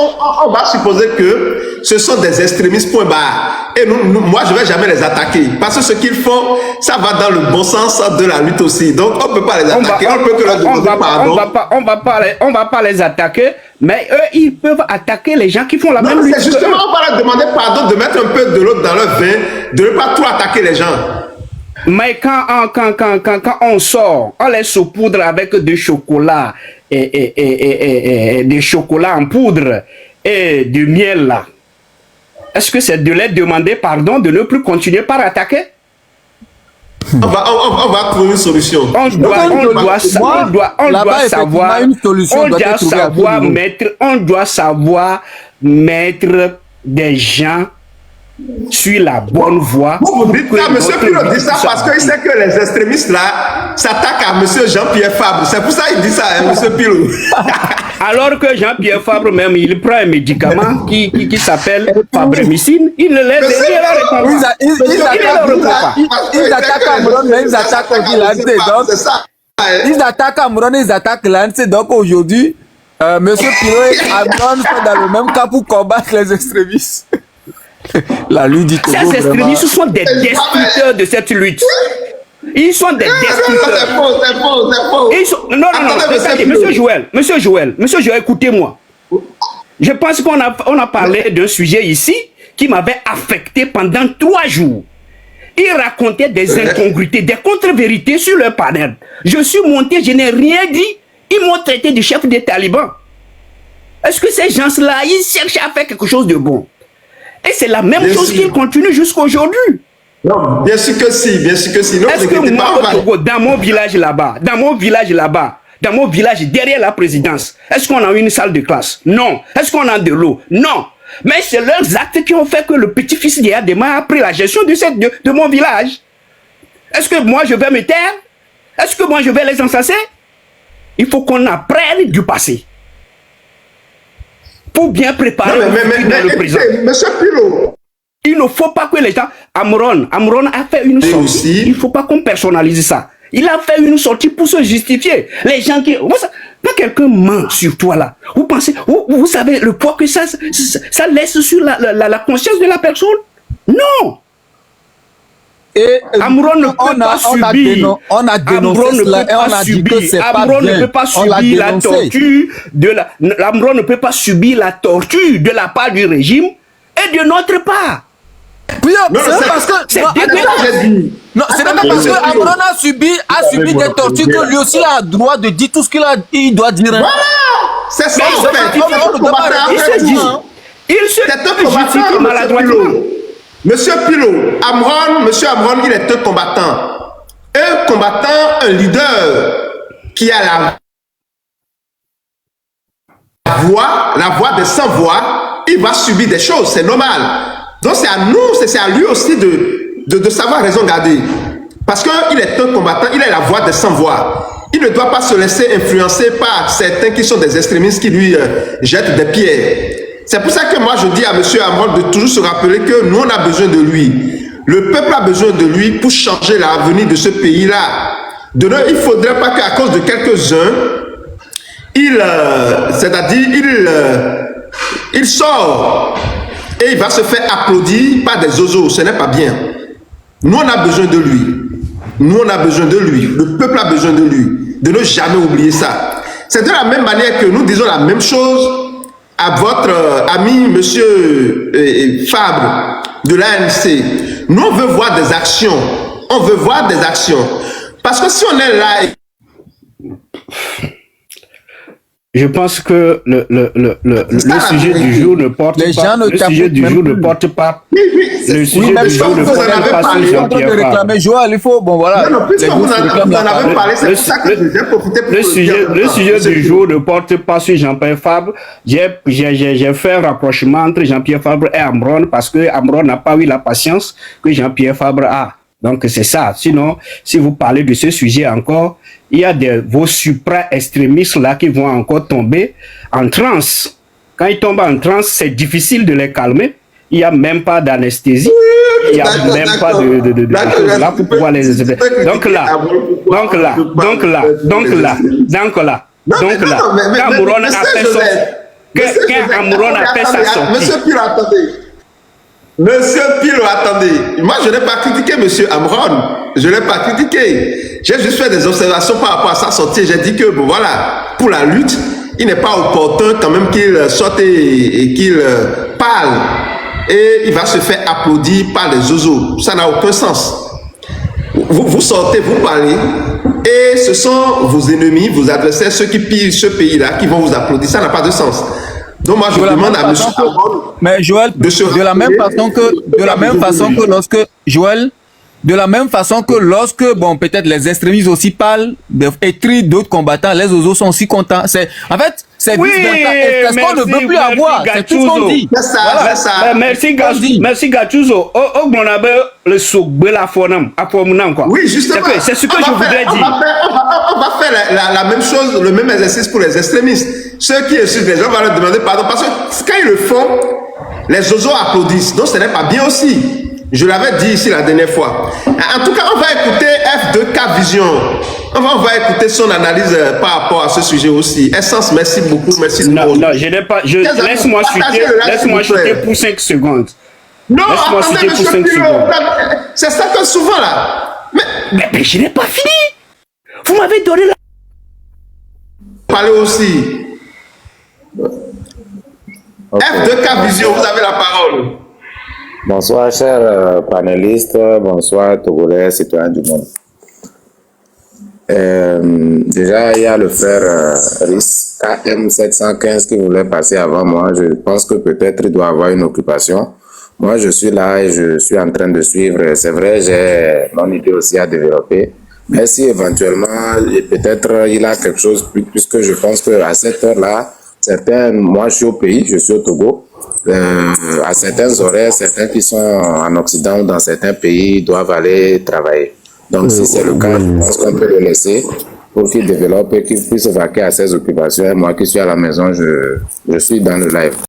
Speaker 1: On va supposer que ce sont des extrémistes, point barre. Et moi, je ne vais jamais les attaquer. Parce que ce qu'ils font, ça va dans le bon sens de la lutte aussi. Donc, on ne peut pas les attaquer. On peut que leur demander pardon.
Speaker 6: On va pas les attaquer, mais eux, ils peuvent attaquer les gens qui font la même lutte.
Speaker 1: C'est justement, on va leur demander pardon de mettre un peu de l'eau dans leur vin, de ne pas trop attaquer les gens.
Speaker 6: Mais quand on sort, on les saupoudre avec du chocolat et des chocolats en poudre et du miel là. Est-ce que c'est de leur demander pardon de ne plus continuer par attaquer?
Speaker 1: On va trouver une solution.
Speaker 6: On doit savoir mettre des gens sur la bonne voie.
Speaker 1: Vous dites ça, M. Pilot dit ça parce qu'il sait que les extrémistes là s'attaquent à M. Jean-Pierre Fabre. C'est pour ça qu'il dit ça, hein, M. Pilot.
Speaker 6: Alors que Jean-Pierre Fabre même, il prend un médicament qui s'appelle Fabremicine, il ne laisse rien.
Speaker 2: Ils attaquent Cameroun, mais ils attaquent aussi l'ANC. Ils attaquent Cameroun, ils attaquent l'ANC. Donc aujourd'hui, M. Pilot et Cameroun sont dans le même cas pour combattre les extrémistes. La lutte du Togo,
Speaker 6: ces extrémistes sont des destructeurs de cette lutte. Ils sont des destructeurs.
Speaker 1: C'est faux.
Speaker 6: Non, attendez, Monsieur Joël, écoutez-moi. Je pense qu'on a parlé d'un sujet ici qui m'avait affecté pendant 3 jours. Ils racontaient des incongruités, des contre-vérités sur leur panel. Je suis monté, je n'ai rien dit. Ils m'ont traité de chef des talibans. Est-ce que ces gens-là, ils cherchent à faire quelque chose de bon? Et c'est la même chose qu'ils continuent jusqu'à aujourd'hui.
Speaker 1: Non, bien sûr que si.
Speaker 6: Est-ce que moi, au Togo, dans mon village là-bas, dans mon village derrière la présidence, est-ce qu'on a une salle de classe? Non. Est-ce qu'on a de l'eau? Non. Mais c'est leurs actes qui ont fait que le petit-fils d'Yadema a pris la gestion de mon village. Est-ce que moi je vais me taire? Est-ce que moi je vais les encenser? Il faut qu'on apprenne du passé. Pour bien préparer le présent.
Speaker 1: Monsieur Pilot.
Speaker 6: Il ne faut pas que les gens... Amron a fait une sortie. Il ne faut pas qu'on personnalise ça. Il a fait une sortie pour se justifier. Les gens qui... Quand quelqu'un ment sur toi là, vous pensez... Vous savez le poids que ça laisse sur la conscience de la personne? Non.
Speaker 2: Et
Speaker 6: Amron ne peut pas subir.
Speaker 2: On a dénoncé cela et on a dit que c'est pas bien.
Speaker 6: Amron ne peut pas subir la torture Amron ne peut pas subir la torture de la part du régime et de notre part.
Speaker 2: C'est parce que c'est pas parce que Amron a subi des tortures que lui aussi a le droit de dire tout ce qu'il doit dire.
Speaker 1: Voilà, c'est ça.
Speaker 6: Il se justifie maladroitement.
Speaker 1: Monsieur Amron, il est un combattant. Un combattant, un leader qui a la voix des sans-voix, il va subir des choses, c'est normal. Donc c'est à nous, c'est à lui aussi de savoir raison garder. Parce qu'il est un combattant, il a la voix des sans-voix. Il ne doit pas se laisser influencer par certains qui sont des extrémistes qui lui jettent des pierres. C'est pour ça que moi je dis à M. Amron de toujours se rappeler que nous on a besoin de lui. Le peuple a besoin de lui pour changer l'avenir de ce pays-là. Il ne faudrait pas qu'à cause de quelques-uns, il sort et il va se faire applaudir par des oiseaux. Ce n'est pas bien. Nous on a besoin de lui. Le peuple a besoin de lui. De ne jamais oublier ça. C'est de la même manière que nous disons la même chose à votre ami, monsieur Fabre de l'ANC. Nous, on veut voir des actions. On veut voir des actions. Parce que si on est là...
Speaker 6: Je pense que le sujet du jour ne porte pas. Le sujet du jour ne porte pas. Le sujet du jour ne porte pas sur Jean-Pierre Fabre.
Speaker 2: Joël, il faut, bon voilà.
Speaker 1: Non, puisque vous en avez parlé, c'est pour ça que j'ai profité pour
Speaker 6: le sujet du jour ne porte pas sur Jean-Pierre Fabre. J'ai fait un rapprochement entre Jean-Pierre Fabre et Amron parce que Amron n'a pas eu la patience que Jean-Pierre Fabre a. Donc c'est ça. Sinon, si vous parlez de ce sujet encore, il y a vos supra-extrémistes là qui vont encore tomber en transe. Quand ils tombent en transe, c'est difficile de les calmer. Il n'y a même pas d'anesthésie. Il n'y a même pas de choses là pour pouvoir les... Donc là, quand Amron a fait sa sortie...
Speaker 1: Monsieur Pilo, attendez. Monsieur Pilo, attendez. Moi, je n'ai pas critiqué Monsieur Amron. Je ne l'ai pas critiqué. J'ai juste fait des observations par rapport à sa sortie. J'ai dit que, bon, voilà, pour la lutte, il n'est pas opportun quand même qu'il sorte et qu'il parle. Et il va se faire applaudir par les zozos. Ça n'a aucun sens. Vous sortez, vous parlez, et ce sont vos ennemis, vos adversaires, ceux qui pillent ce pays-là, qui vont vous applaudir. Ça n'a pas de sens. Donc moi, je demande à monsieur Amron...
Speaker 2: Mais Joël, de la même façon que lorsque... Joël, de la même façon que lorsque, bon, peut-être les extrémistes aussi parlent et trient d'autres combattants, les oiseaux sont aussi contents. En fait, c'est
Speaker 6: c'est
Speaker 2: ce qu'on ne veut plus avoir. C'est tout ce qu'on dit.
Speaker 1: C'est ça.
Speaker 6: Merci Gattuso. On a le sougbe la forme, quoi.
Speaker 1: Oui, justement.
Speaker 6: C'est ce que je voudrais dire.
Speaker 1: On va faire la même chose, le même exercice pour les extrémistes. Ceux qui insultent les gens, on va leur demander pardon. Parce que quand ils le font, les oiseaux applaudissent. Donc ce n'est pas bien aussi. Je l'avais dit ici la dernière fois. En tout cas, on va écouter F2K Vision. On va écouter son analyse par rapport à ce sujet aussi. Essence, merci beaucoup. Merci.
Speaker 6: Non, je n'ai pas. Laisse-moi chuter pour 5 secondes.
Speaker 1: Non, attendez, monsieur Pilo. C'est ça que souvent là.
Speaker 6: Mais je n'ai pas fini. Vous m'avez donné la...
Speaker 1: Parlez aussi. Okay. F2K Vision, vous avez la parole.
Speaker 5: Bonsoir, chers panélistes. Bonsoir, Togolais, citoyens du monde. Déjà, il y a le frère RIS KM715 qui voulait passer avant moi. Je pense que peut-être il doit avoir une occupation. Moi, je suis là et je suis en train de suivre. C'est vrai, j'ai mon idée aussi à développer. Mais si éventuellement, peut-être il a quelque chose, puisque je pense qu'à cette heure-là, moi je suis au pays, je suis au Togo. À certains horaires, certains qui sont en Occident ou dans certains pays doivent aller travailler. Donc si c'est le cas, je pense qu'on peut le laisser pour qu'il développe et qu'il puisse vaquer à ses occupations. Et moi qui suis à la maison, je suis dans le live.